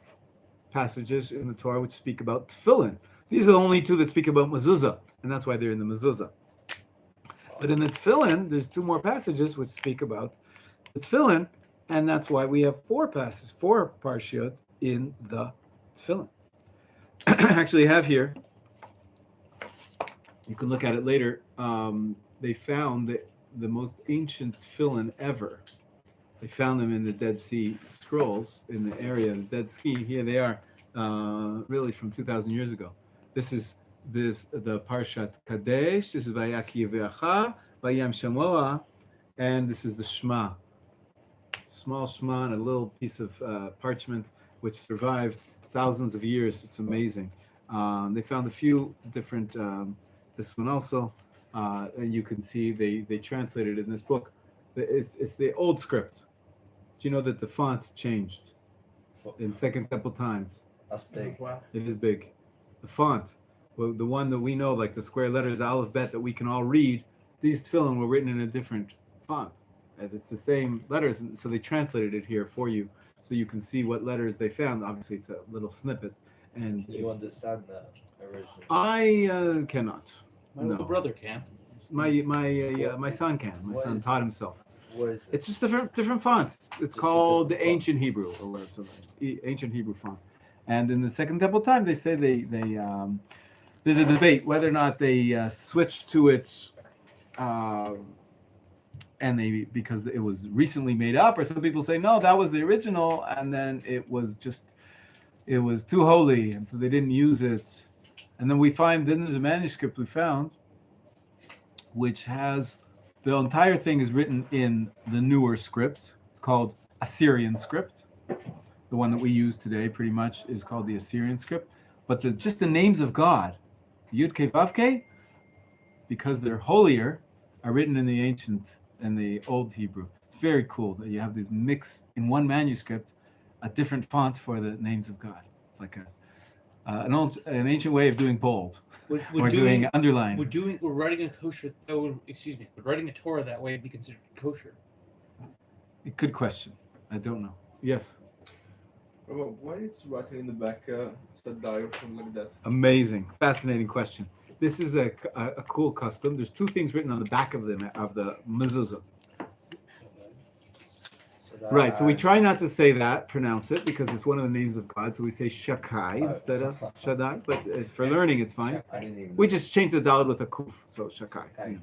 passages in the Torah which speak about tefillin. These are the only two that speak about mezuzah, and that's why they're in the mezuzah. But in the tefillin, there's two more passages which speak about the tefillin, and that's why we have four parshiot in the tefillin. Actually have here, you can look at it later, they found the most ancient tefillin ever. They found them in the Dead Sea Scrolls in the area of the Dead Sea. Here they are, really from 2,000 years ago. This is the Parshat Kadesh. This is Vayaki Yeveacha, Vayam Shamoa, and this is the Shema. Small Shema and a little piece of parchment which survived thousands of years. It's amazing. They found a few different, this one also, and you can see they translated it in this book. It's the old script. Do you know that the font changed in Second Temple times? That's big. Wow. It is big. The font, well, the one that we know, like the square letters, the Aleph Bet that we can all read, these tefillin were written in a different font. And it's the same letters, and so they translated it here for you, so you can see what letters they found. Obviously, it's a little snippet. And Can you understand the original? I cannot. My little brother can. My son can. My What son is taught himself. What is it? It's just different font. It's Just a called the different font. Ancient Hebrew or whatever, something. Ancient Hebrew font. And in the Second Temple time, they say there's a debate whether or not they switched to it, and because it was recently made up, or some people say no, that was the original, and then it was too holy, and so they didn't use it. And then then there's a manuscript we found, which has the entire thing is written in the newer script. It's called Assyrian Script. The one that we use today pretty much is called the Assyrian Script. But just the names of God, Yud Kei Vav Kei, because they're holier, are written in the Old Hebrew. It's very cool that you have these mixed in one manuscript, a different font for the names of God. It's like an ancient way of doing bold or doing underline. We're writing a kosher. Would writing a Torah that way be considered kosher? Good question. I don't know. Yes. Well, why it's written in the back, Sadai or something like that? Amazing, fascinating question. This is a cool custom. There's two things written on the back of the mezuzah. Right. So we try not to say that, pronounce it, because it's one of the names of God. So we say Shakai instead of Shaddai. But for learning, it's fine. I didn't even. We just changed the daled with a kuf, so Shakai. Okay.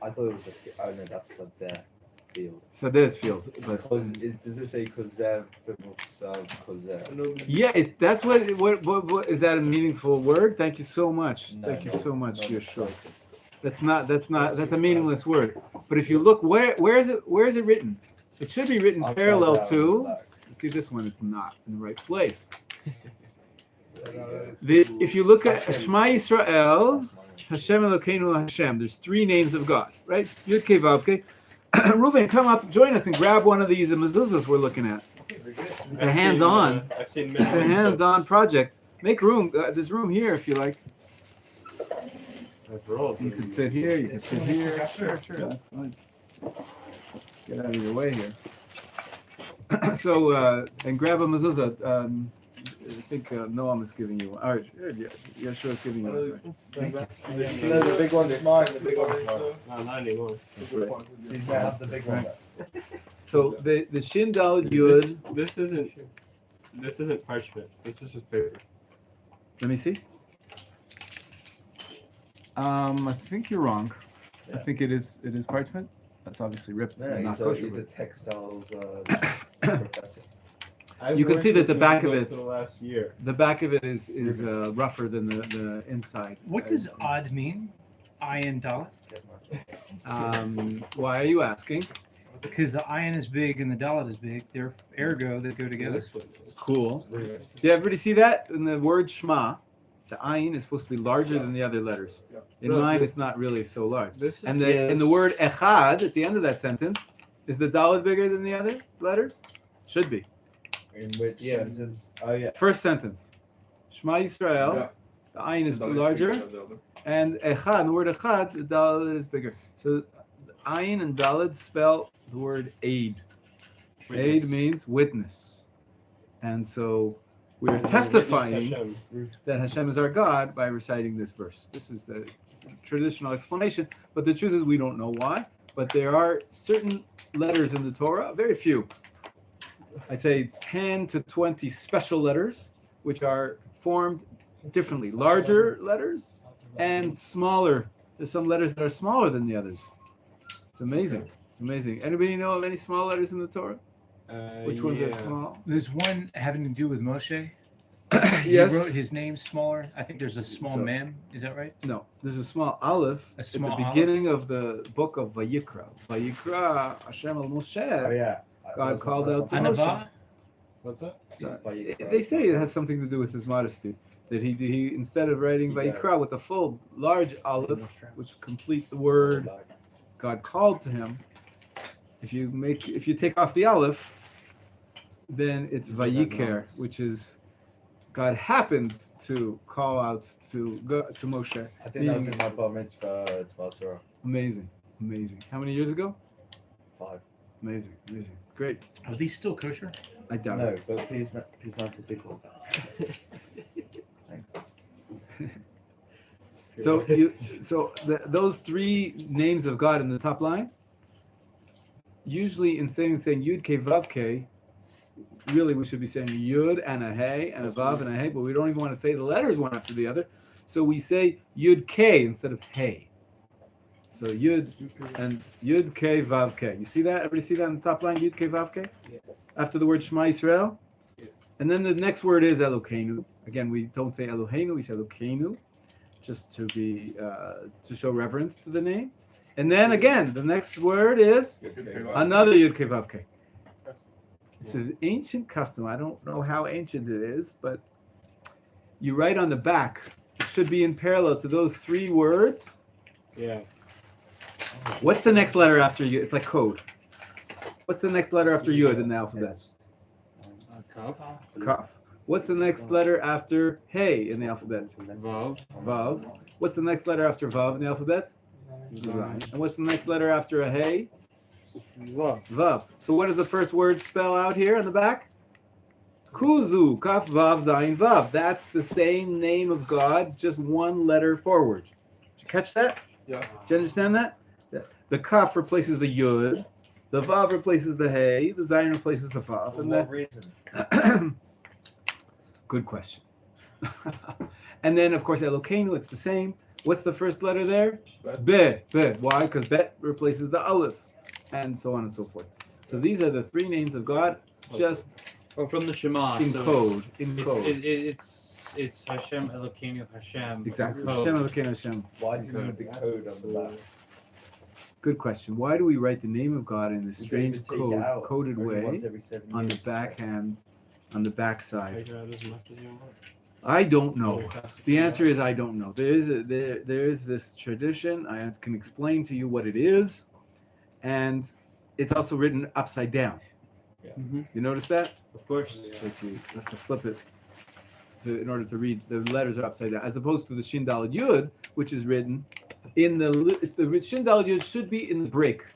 I thought it was a. Oh no, that's Sadeh field. Sadeh's field, but Does it say Kozev, Bimuksav, Kozev? yeah, that's what is that a meaningful word? Thank you so much. Thank you so much. You're sure. That's a meaningless word. But if you look, where is it written? It should be written parallel to. See this one, it's not in the right place. If you look at Shema Yisrael, Hashem Elokeinu Hashem, there's three names of God, right? Yud Kei Vav Kei. Reuven, come up, join us, and grab one of these mezuzahs we're looking at. It's a hands-on. I've seen It's a hands-on project. Make room. There's room here if you like. You can sit here. You can sit here. Sure. That's fine. Get out of your way here. So, and grab a mezuzah. I think Noam is giving you one. All right, Yeshua is giving you one. No, the big one's mine. The big one is No, not anymore. He's gonna have the big one. So the Shindal Yud. This isn't parchment. This is just paper. Let me see. I think you're wrong. I think it is parchment. That's obviously ripped. No, and not he's kosher. a textiles professor. You can see that the back of it. For the last year. The back of it is rougher than the inside. What does odd mean? Ayin Dalet? Why are you asking? Because the ayin is big and the Dalet is big. They're ergo that go together. Cool. Yeah, everybody see that in the word Shema? The ayin is supposed to be larger than the other letters. In mine, it's not really so large. And in the word echad at the end of that sentence, is the Dalet bigger than the other letters? Should be. In which Yeah. sentence? Oh yeah. First sentence. Shema Yisrael. Yeah. The ayin is Daled larger, bigger than the other. and echad, the word echad, the daled is bigger. So ayin and daled spell the word aid. Aid means witness, and so we're And testifying witness Hashem. that Hashem is our God by reciting this verse. This is the traditional explanation, but the truth is we don't know why. But there are certain letters in the Torah, very few. I'd say 10 to 20 special letters, which are formed differently. Larger letters and smaller. There's some letters that are smaller than the others. It's amazing. It's amazing. Anybody know of any small letters in the Torah? Which ones are small? There's one having to do with Moshe. Yes. He wrote his name smaller. I think there's a small So- mem. Is that right? No, there's a small aleph A small at the beginning of the book of Vayikra. Vayikra Hashem al Moshe. Oh yeah. God called out to Anava? What's that? So, they say it has something to do with his modesty. That he instead of writing Vayikra with a full large aleph, which complete the word God called to him, if you take off the aleph, then it's Vayiker, which is God happened to call out to Moshe. I think that was in my bar mitzvah to Torah. Amazing, amazing. How many years ago? 5. Amazing, amazing, great. Are these still kosher? I doubt No, it. but please not the big one. Thanks. So those three names of God in the top line, usually in saying Yud Ke Vav Ke, really we should be saying Yud and a Hey and a Vav and a Hey, but we don't even want to say the letters one after the other. So we say Yud Ke instead of Hey. So Yud and Yud Ke Vav Ke. You see that? Everybody see that in the top line? Yud Ke Vav Ke? Yeah. After the word Shema Yisrael? Yeah. And then the next word is Elokeinu. Again, we don't say Eloheinu, we say Elokeinu, just to be to show reverence to the name. And then again, the next word is another Yud Ke Vav Ke. It's an ancient custom. I don't know how ancient it is, but you write on the back. It should be in parallel to those three words. Yeah. What's the next letter after Yud? It's like code. What's the next letter after Yud in the alphabet? Kaf. Kaf. What's the next letter after Hey in the alphabet? Vav. Vav. What's the next letter after Vav in the alphabet? Zayin. And what's the next letter after a Hey? Vav. Vav. So what does the first word spell out here on the back? Kuzu. Kaf Vav Zayin Vav. That's the same name of God, just one letter forward. Did you catch that? Yeah. Do you understand that? The Kaf replaces the Yud. The Vav replaces the Hey. The Zayin replaces the Vav. For And what the reason? Good question. And then, of course, Elokeinu, it's the same. What's the first letter there? Bet. Bet. Why? Because Bet replaces the Aleph, and so on and so forth. So these are the three names of God, just Or from the Shema. in so code. In code. It's Hashem Elokeinu Hashem. Exactly. Code. Hashem Elokeinu Hashem. Why do you need the code on the back? Good question. Why do we write the name of God in this You don't even strange take it out coded only way once every 7 on the years. backhand, on the backside? Take it out as much as you want. I don't know. It has to The be answer out. is I don't know. There is this tradition. I can explain to you what it is, and it's also written upside down. Mhm. You notice that? Of course. So if you have to flip it in order to read, the letters are upside down, as opposed to the Shin Daled Yud, which is written in the Shin Daled Yud should be in the break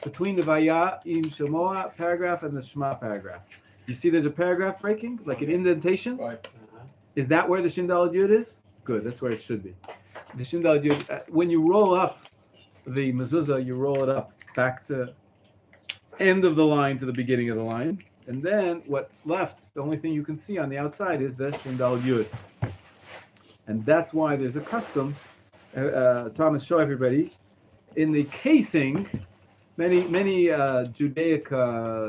between the Vaya Im Shemoa paragraph and the Shema paragraph. You see, there's a paragraph breaking, like an indentation. Right. Is that where the Shin Daled Yud is? Good, that's where it should be. The Shin Daled Yud, when you roll up the mezuzah, you roll it up back to end of the line to the beginning of the line. And then what's left, the only thing you can see on the outside is the Shin Daled Yud. And that's why there's a custom, Thomas, show everybody, in the casing, many Judaic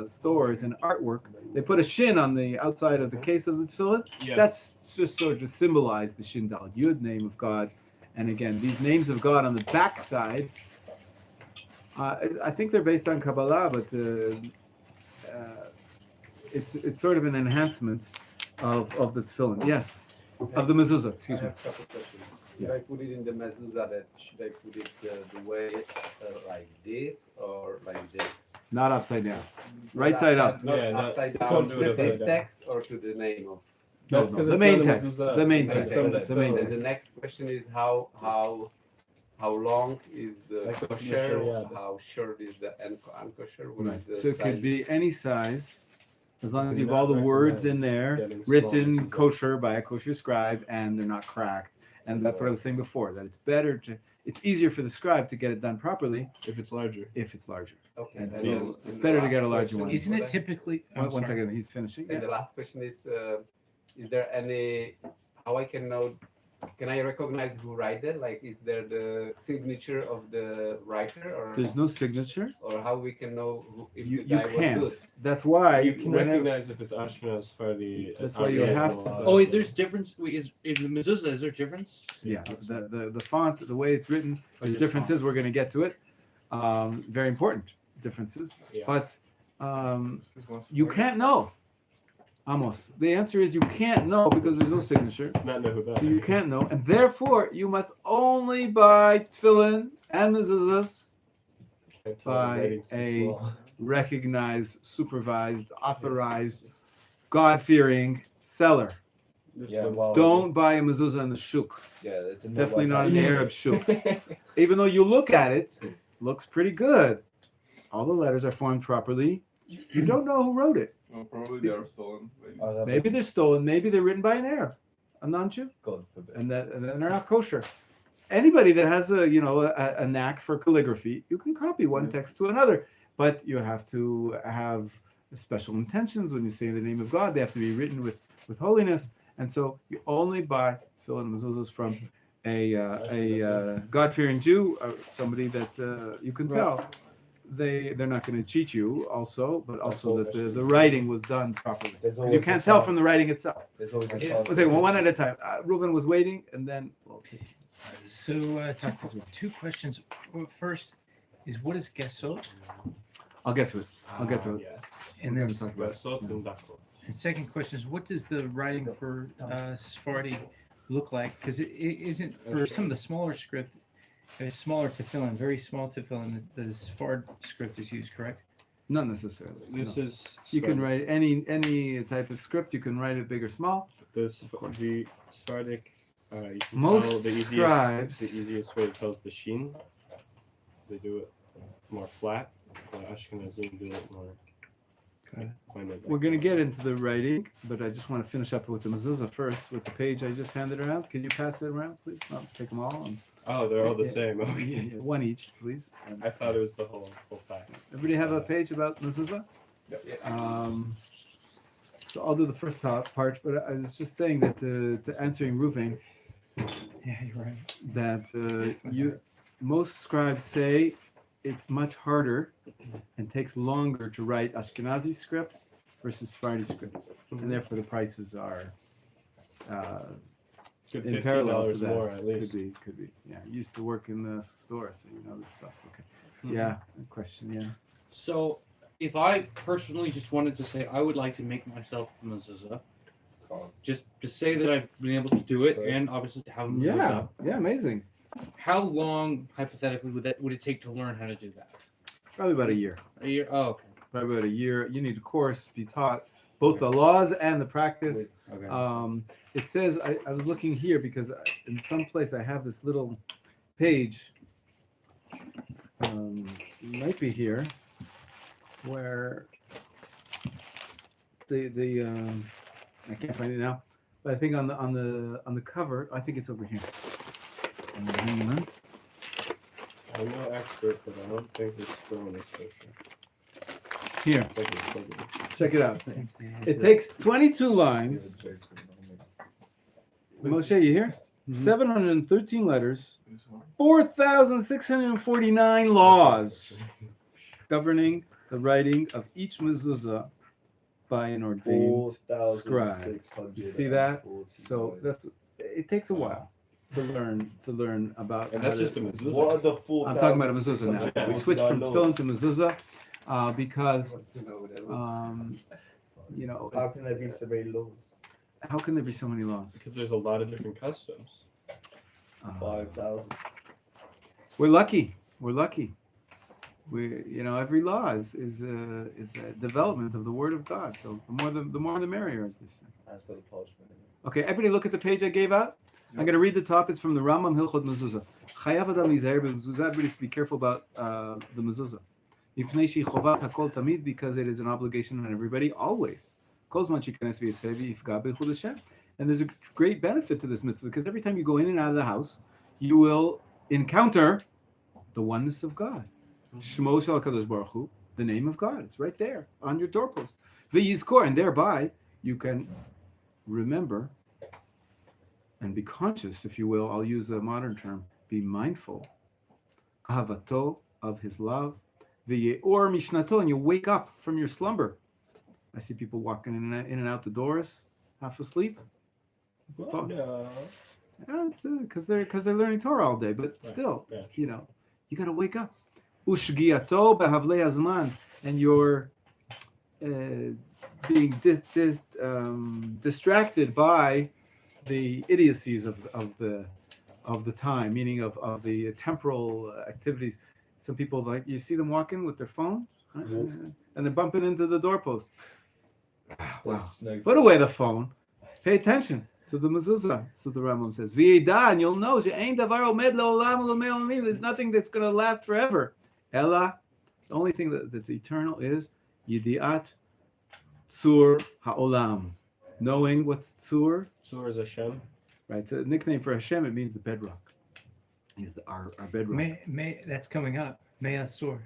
stores and artwork, they put a shin on the outside of the case of the tefillin. Yes. That's just sort of to symbolize the Shin Daled Yud, name of God. And again, these names of God on the back side, I think they're based on Kabbalah, but it's sort of an enhancement of the tefillin. Yes, of the mezuzah. Excuse I me. have a couple questions. Yeah. Should I put it in the mezuzah? That should I put it the way like this or like this? Not upside down. right side up. Not Yeah, that- upside this down one's to different. this text or to the name of. No, That's 'cause the it's main not a text. mezuzah. The main Main text. text. The main And the text. next question is how long is the Like a kosher? shariah. How short is the unkosher? What is Right. the So it could size? be any size, as long as Do you have all not the words recommend in there, getting written small kosher by a kosher scribe, and they're not cracked. And that's what I was saying before, that it's easier for the scribe to get it done properly if it's larger. if it's larger. Okay. And and so then- it's and better the to get a last larger question one. Isn't for it that- typically? One second, he's finishing. And the last question is there any, how I can know, can I recognize who write it? Like, is there the signature of the writer There's no signature. or how we can know if You the guy can't. was good? That's why You can whenever- recognize if it's Ashkenaz, Sephardi. That's why you have to- Oh wait, there's difference. Wait, is in the mezuzah? Is there difference? Yeah, the font, the way it's written, there's just differences. We're going to get to it. Very important differences, Yeah. but you can't know. Amos, the answer is you can't know because there's no signature, It's not Nehudah. so you can't know, and therefore you must only buy tefillin and mezuzahs Can't tell the by writing's too a small. recognized, supervised, authorized, God-fearing seller. This Yeah, one's- well- Don't buy a mezuzah in the shuk. Yeah, it's a no Definitely not Wi-Fi. in the Arab shuk. Even though you look at it, looks pretty good. All the letters are formed properly. You don't know who wrote it. Oh, probably they are stolen. Maybe. Maybe they're stolen. Maybe they're written by an Arab, a non-Jew, God forbid. and then they're not kosher. Anybody that has a knack for calligraphy, you can copy one text to another, but you have to have special intentions when you say the name of God. They have to be written with holiness, and so you only buy tefillin and mezuzahs from a God-fearing Jew, somebody that you can tell they're not going to cheat you. Also, but also that the writing was done properly. There's 'Cause always you a can't tell from the chance. writing itself. There's always a Yeah. chance. Let's say one at a time. Reuven was waiting, and then So Pass this one. two questions. Well, first is what is gesot, I'll get to it. I'll get to it. Yeah. and We're then gonna talk about it. Gasot and Dakot. and second question is what does the writing for Sephardi look like? Because it isn't for some of the smaller script. It's smaller tefillin, very small tefillin. The Sephard script is used, correct? Not necessarily. This no. is You can Sephardic. write any type of script. You can write it big or small. The Sephardic. You can Most tell the easiest, scribes- The easiest way to tell is the sheen. They do it more flat. The Ashkenazim do it more. Okay. Pointed We're like going to that. get into the writing, but I just want to finish up with the mezuzah first, with the page I just handed around. Can you pass it around, please? I'll take them all. And, Oh, they're all the Yeah. same. Okay. one each, please. And I thought it was the whole pack. everybody have a page about mezuzah? So I'll do the first part, but I was just saying that to answering Reuven, Yeah, you're right. that most scribes say it's much harder and takes longer to write Ashkenazi script versus Sephardi script, and therefore the prices are Good in parallel to $15 that. more at least. Could be. Yeah, I used to work in the store, so you know this stuff. Okay. Mhm. Yeah, good question. Yeah. So, if I personally just wanted to say I would like to make myself a mezuzah, just to say that I've been able to do it, Right. and obviously to have a Yeah. mezuzah. Yeah. Amazing. How long, hypothetically, would it take to learn how to do that? Probably about a year. A year? Oh, okay. Probably about a year. You need a course, be taught both the laws and the practice. Okay. It says I was looking here because in some place I have this little page. It might be here, where the I can't find it now, but I think on the cover I think it's over here. Hang on. I'm no expert, but I don't think it's throwing this picture. Here, It's like it's like- check it out. It takes 22 lines. Moshe, you here? 713 letters. This one. 4,649 laws governing the writing of each mezuzah by an ordained scribe. You see that? So it takes a while to learn about. And how that's to- just a mezuzah. What are the 4? I'm talking about a mezuzah now. We switched from tefillin to mezuzah because How can there be so many laws? how can there be so many laws? Because there's a lot of different customs. 5,000. We're lucky. We're lucky. Every law is a development of the Word of God. So the more the merrier, as they say. That's got the parchment in it. Okay, everybody look at the page I gave out. I'm going to read the top. It's from the Rambam Hilchot Mezuzah. Chayav adam lizaher b'mezuzah. Everybody should be careful about the mezuzah. Mipnei shehi chovat hakol tamid, because it is an obligation on everybody always. Kol zman sheyikanes v'yitzeh v'yifga b'chud Hashem. And there's a great benefit to this mitzvah, because every time you go in and out of the house, you will encounter the oneness of God. Shmo shel HaKadosh Baruch Hu, the name of God. It's right there on your doorpost. V'yizkor, and thereby you can remember and be conscious, if you will. I'll use the modern term. Be mindful. Ahavato, of his love. V'ye'or mishnato, and you wake up from your slumber. I see people walking in and out the doors, half asleep. Well, no. Yeah, it's because they're learning Torah all day, but still, you got to wake up. Ushgiato behavlei hazman, and you're being distracted by the idiocies of the time, meaning of the temporal activities. Some people, like, you see them walking with their phones, and they're bumping into the doorpost. Wow. Put away the phone. Pay attention to the mezuzah. So the Rambam says, "V'yida," and you'll know, there's nothing that's going to last forever. Ella, the only thing that's eternal is yidiat tzur ha'olam, knowing what's tzur. Tzur is Hashem. Right, it's a nickname for Hashem. It means the bedrock. He's our bedrock. That's coming up. May Asur.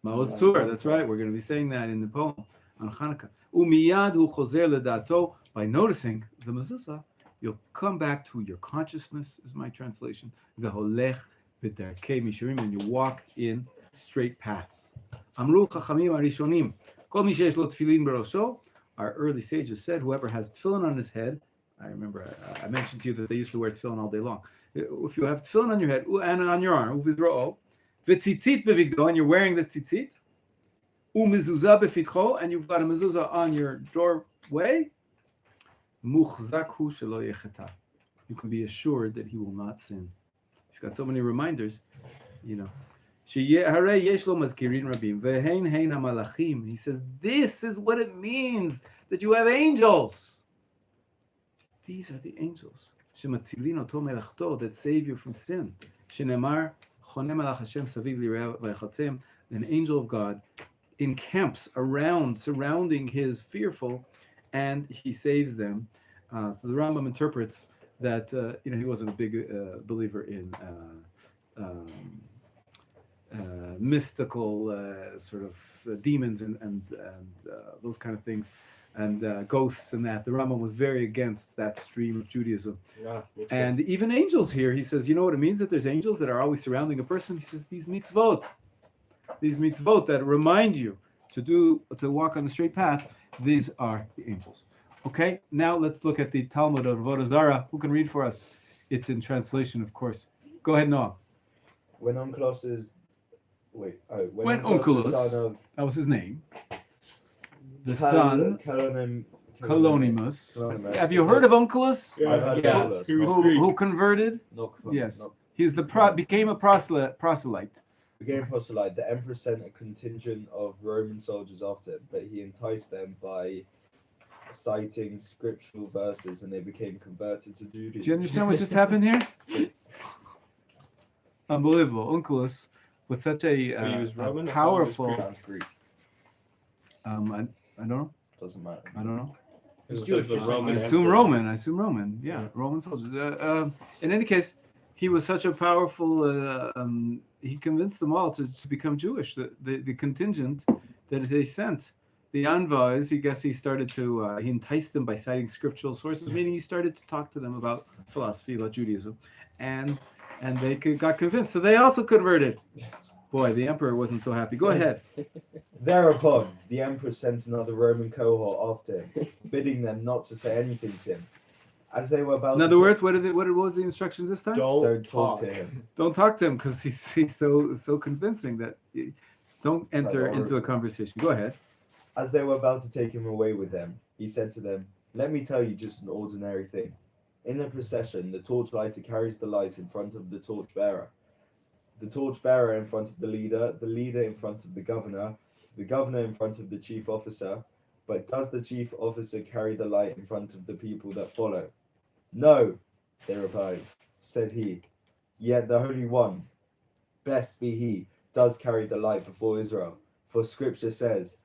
Ma'oz tzur. That's right. We're going to be saying that in the poem on Hanukkah. Umiyad hu chozer ledato. By noticing the mezuzah, you'll come back to your consciousness, is my translation. V'holech b'derkei misharim, and you walk in straight paths. Amru chachamim arishonim, kol mi sheyesh lo tefillin berosho. Our early sages said, whoever has tefillin on his head. I remember I mentioned to you that they used to wear tefillin all day long. If you have tefillin on your head and on your arm, v'tzitzit bevigdo, and you're wearing the tzitzit, u'mezuzah befitcho, and you've got a mezuzah on your doorway, muchzakhu shelo yechata. You can be assured that he will not sin. You've got so many reminders, Sheyeh yesh lo mazkirin rabim ve'hein hein hamalachim. He says this is what it means that you have angels. These are the angels. Shematzilin oto melachto, that save you from sin. Shenemar chonem alach Hashem saviv lirev v'echatzem. An angel of God encamps around, surrounding his fearful, and he saves them. So the Rambam interprets that he wasn't a big believer in mystical sort of demons and those kind of things, and ghosts and that. The Rambam was very against that stream of Judaism. Yeah, and even angels here, he says, you know what it means that there's angels that are always surrounding a person? He says these mitzvot that remind you to walk on the straight path, these are the angels. Okay, now let's look at the Talmud of Avodah Zarah. Who can read for us? It's in translation, of course. Go ahead, Noah. When Onkelos is... When Onkelos, that was his name, the son, Kalonimus. Have you heard of Onkelos? I've heard of Onkelos. Who converted? Yes. He's became a proselyte. Became a proselyte. The emperor sent a contingent of Roman soldiers after him, but he enticed them by citing scriptural verses, and they became converted to Judaism. Do you understand what just happened here? Unbelievable. Onkelos was such a powerful. Sounds Greek. I don't know. Doesn't matter. I don't know. I assume Roman. Yeah, Roman soldiers. In any case, he was such a powerful. He convinced them all to become Jewish. The contingent that they sent, the envoys. He started to. He enticed them by citing scriptural sources, meaning he started to talk to them about philosophy, about Judaism, and they got convinced. So they also converted. Boy, the emperor wasn't so happy. Go ahead. Thereupon, the emperor sent another Roman cohort after him, bidding them not to say anything to him. As they were about in other words, what was the instructions this time? Don't talk to him. Don't talk to him, because he's so convincing that don't enter into a conversation. Go ahead. As they were about to take him away with them, he said to them, "Let me tell you just an ordinary thing. In a procession, the torch lighter carries the light in front of the torch bearer. the torchbearer in front of the leader in front of the governor in front of the chief officer. But does the chief officer carry the light in front of the people that follow? No, they replied. Said he, yet the Holy One, blessed be he, does carry the light before Israel. For scripture says,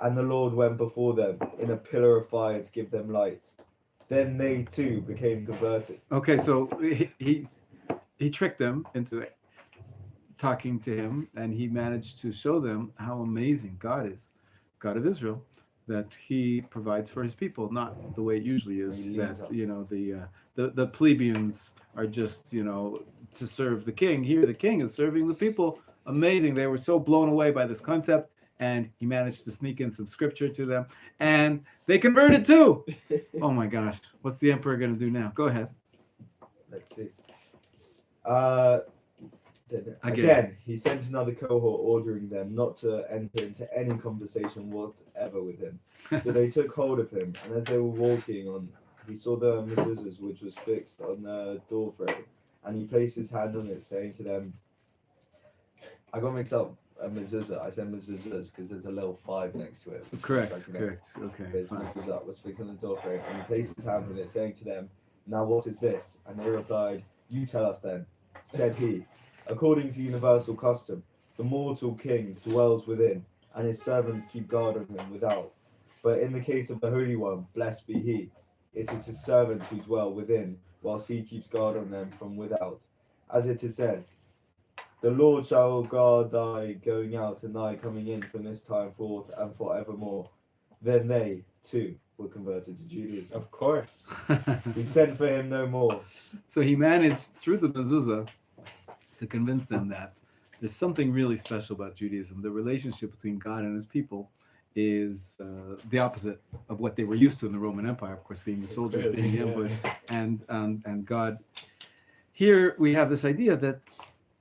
and the Lord went before them in a pillar of fire to give them light. Then they too became converted. Okay, so he tricked them into talking to him, and he managed to show them how amazing God is, God of Israel, that he provides for his people, not the way it usually is, that the plebeians are just to serve the king. Here the king is serving the people. Amazing. They were so blown away by this concept, and he managed to sneak in some scripture to them, and they converted too. Oh my gosh, what's the emperor going to do now? Go ahead. Let's see. Again, he sent another cohort, ordering them not to enter into any conversation whatever with him. So they took hold of him, and as they were walking on, he saw the mezuzahs which was fixed on the door frame, and he placed his hand on it, saying to them, I got mixed up. A mezuzah. I said mezuzahs because there's a little 5 next to it. Correct. Okay. His mezuzah was fixed on the door frame, and he placed his hand on it, saying to them, now what is this? And they replied, you tell us then. Said he, according to universal custom, the mortal king dwells within, and his servants keep guard on him without. But in the case of the Holy One, blessed be he, it is his servants who dwell within, whilst he keeps guard on them from without. As it is said, the Lord shall guard thy going out and thy coming in from this time forth and forevermore. Then they, too, were converted to Judaism. Of course. He sent for him no more. So he managed, through the mezuzah, to convince them that there's something really special about Judaism. The relationship between God and his people is the opposite of what they were used to in the Roman Empire, of course, being the soldiers, being the envoys, and God. Here we have this idea that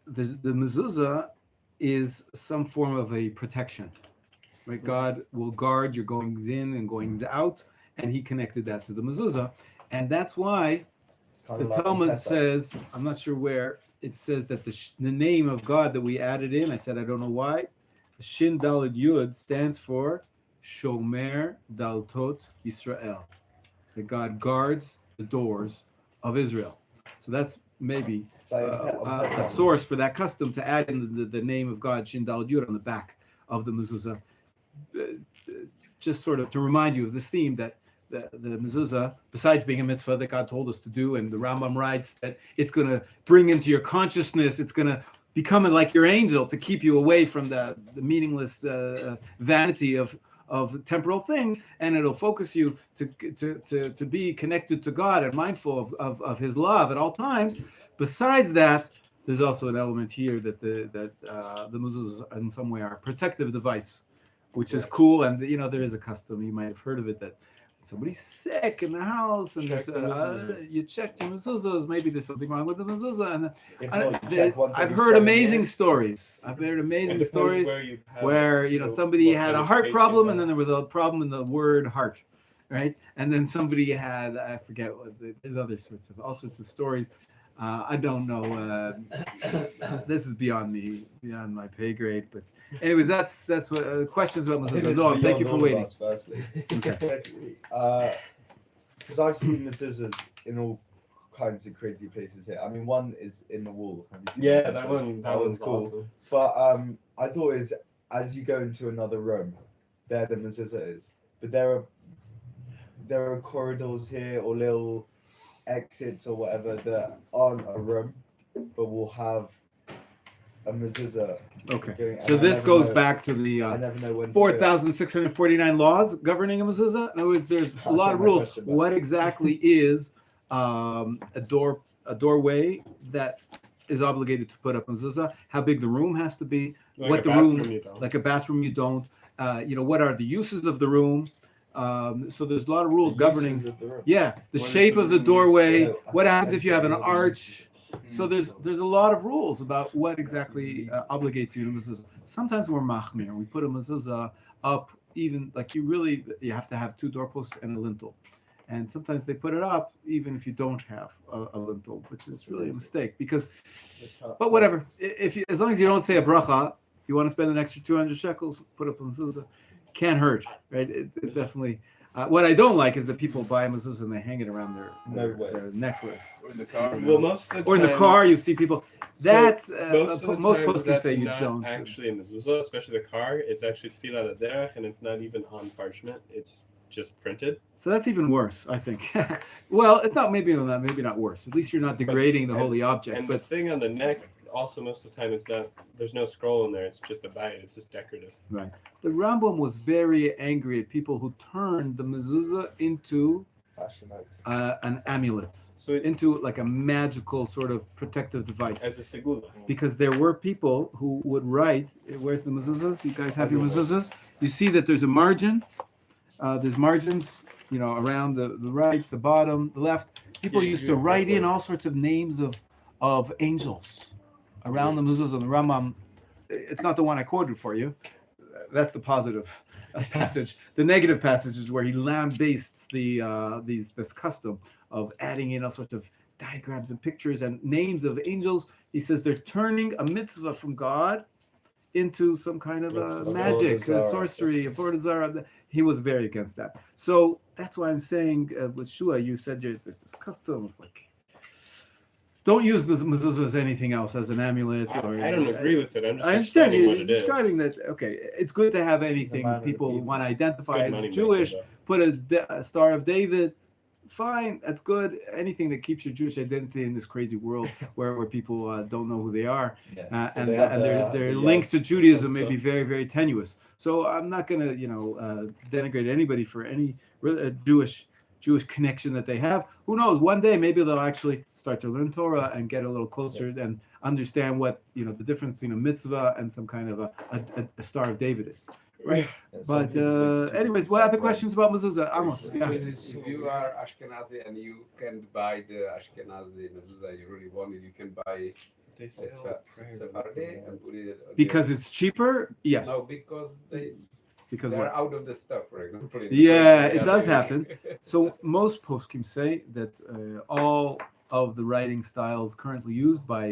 the mezuzah is some form of a protection, right? God will guard your goings in and goings out, and he connected that to the mezuzah, and that's why the Talmud says, I'm not sure where, it says that the name of God that we added in, I said I don't know why, Shin Daled Yud stands for Shomer Daltot Israel, that God guards the doors of Israel. So that's maybe a source for that custom to add in the name of God, Shin Daled Yud, on the back of the mezuzah, just sort of to remind you of this theme that the mezuzah, besides being a mitzvah that God told us to do, and the Rambam writes that it's going to bring into your consciousness, it's going to become like your angel to keep you away from the meaningless vanity of temporal things, and it'll focus you to be connected to God and mindful of His love at all times. Besides that, there's also an element here that the mezuzahs in some way are a protective device, which is cool. And there is a custom, you might have heard of it, that somebody's sick in the house, and you check your mezuzahs. Maybe there's something wrong with the mezuzah. And I've heard amazing stories. I've heard amazing stories where somebody had a heart problem, and then there was a problem in the word heart, right? And then somebody had, I forget, there's all sorts of stories. I don't know. This is beyond my pay grade. But anyways, that's what questions about mezuzah. No, thank you for waiting. Firstly, Okay. secondly, because I've seen mezuzahs in all kinds of crazy places here. I mean, one is in the wall. Have you seen That one's cool. Awesome. But I thought as you go into another room, there the mezuzah is. But there are corridors here or little exits or whatever that aren't a room, but will have a mezuzah. Okay. So this goes back to the I never know when 4,649 laws governing a mezuzah. In other words, there's a lot of rules. What exactly is a doorway that is obligated to put up mezuzah? How big the room has to be? Like a bathroom you don't. What are the uses of the room? So there's a lot of rules governing. The shape of the doorway. What happens if you have an arch? So there's a lot of rules about what exactly obligates you to mezuzah. Sometimes we're machmir. We put a mezuzah up, even like you have to have 2 doorposts and a lintel. And sometimes they put it up even if you don't have a lintel, which is really a mistake. Because, but whatever. If you, as long as you don't say a bracha, you want to spend an extra 200 shekels, put up a mezuzah. Can't hurt, right? It definitely. What I don't like is that people buy mezuzah and they hang it around their necklace. Or in the car. Well, most of the Or in the time- car, you see people. That's most poskim that's say you not don't. actually in the mezuzah, especially the car. It's actually tefillah derech, and it's not even on parchment. It's just printed. So that's even worse, I think. Well, it's not maybe not worse. At least you're not degrading the holy object. And But the thing on the neck, also most of the time, is that there's no scroll in there. It's just a bite. It's just decorative. right, the Rambam was very angry at people who turned the mezuzah into an amulet, So it, into like a magical sort of protective device. as a segula. Because there were people who would write. Where's the mezuzahs? You guys have your mezuzahs. You see that there's a margin. There's margins, around the right, the bottom, the left. People Yeah, used you to do it write that in way. all sorts of names of angels around the mezuzahs. And the Rambam, it's not the one I quoted for you. That's the positive passage. The negative passage is where he lambastes this custom of adding in all sorts of diagrams and pictures and names of angels. He says they're turning a mitzvah from God into some kind of magic, sorcery, avodah zarah. He was very against that. So that's why I'm saying with Shua, you said there's this custom of like, don't use the mezuzah as anything else, as an amulet. I don't agree with it. I'm just I understand explaining you're what it is. describing that. Okay, it's good to have anything matter of people people. want to identify Good as money Jewish. maker, Put a Star of David. Fine, that's good. Anything that keeps your Jewish identity in this crazy world where people don't know who they are, and they have their link to Judaism may be very, very tenuous. So I'm not going to denigrate anybody for any Jewish connection that they have. Who knows? One day maybe they'll actually start to learn Torah and get a little closer and understand what the difference between a mitzvah and some kind of a Star of David is. Right. But anyways, what other questions about mezuzah? Amos. Yeah. If you are Ashkenazi and you can buy the Ashkenazi mezuzah you really wanted, you can buy They a sell Sephardi and put it. Because it's cheaper? Yes. No, because Because they're what? out of the stock, for example. in the Yeah, country. it does happen. So most poskim say that all of the writing styles currently used by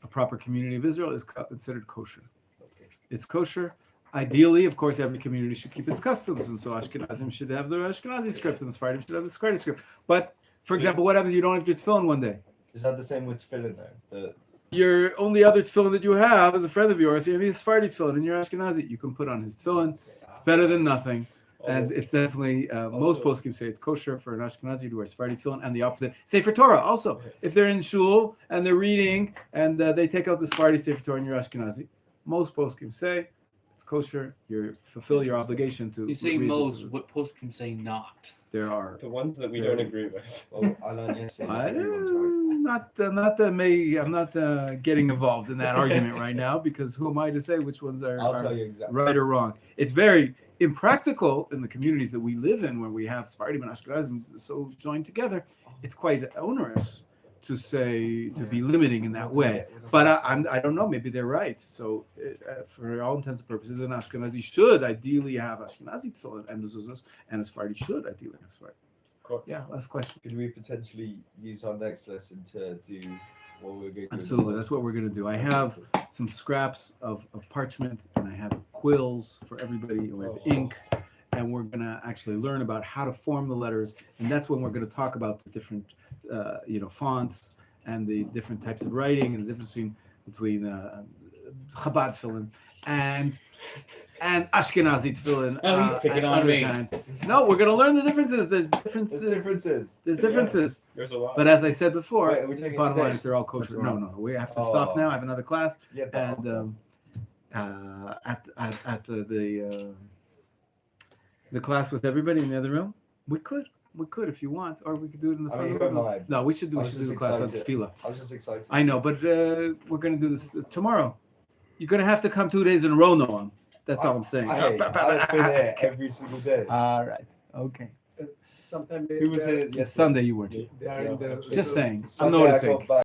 a proper community of Israel is considered kosher. Okay. It's kosher. Ideally, of course, every community should keep its customs, and so Ashkenazim should have the Ashkenazi script, and the Sephardim should have the Sephardi script. But, for example, what happens if you don't have your tefillin one day? Is that the same with tefillin though? Your only other tefillin that you have is a friend of yours. You have his Sephardi tefillin, and you're Ashkenazi. You can put on his tefillin. It's better than nothing. And it's definitely, most poskim say it's kosher for an Ashkenazi to wear Sephardi tefillin, and the opposite. Sefer Torah also. If they're in shul and they're reading and they take out the Sephardi Sefer Torah and you're Ashkenazi, most poskim say it's kosher. You fulfill your obligation to. You say read most, the- what post can say not? There are. the ones that we don't agree with. Oh, I learned yesterday. I, that everyone's right. I'm not getting involved in that argument right now because who am I to say which ones are, I'll tell you exactly. right or wrong? It's very impractical in the communities that we live in, where we have Sephardim and Ashkenazim so joined together. It's quite onerous to be limiting in that way. But I don't know. Maybe they're right. So for all intents and purposes, an Ashkenazi should ideally have Ashkenazi tefillin and mezuzahs, and a Sephardi should ideally have Sephardi. Yeah. Last question. Could we potentially use our next lesson to do what we're going to do? Absolutely, that's what we're going to do. I have some scraps of parchment, and I have quills for everybody, and we have ink, and we're going to actually learn about how to form the letters, and that's when we're going to talk about the different, fonts and the different types of writing and the difference between Chabad tefillin and Ashkenazi tefillin. Oh, he's picking and on other me. kinds. No, we're going to learn the differences. There's differences. There's differences. There's a lot. But as I said before, Wait, are we taking bottom today? line, if they're all kosher. No, we have to stop now. I have another class, Yeah, but and at the class with everybody in the other room, we could if you want, or we could do it in the I front mean, of the you room. have live. No, we should do I was the just class on excited. tefillah. I was just excited. I know, but we're gonna do this tomorrow. You're gonna have to come 2 days in a row, Noam. That's all I'm saying. I've been here every single day. All right. Okay. Sometimes Who was here It's Sunday you weren't here. they are in the Just saying. I'm Sunday I noticing. got back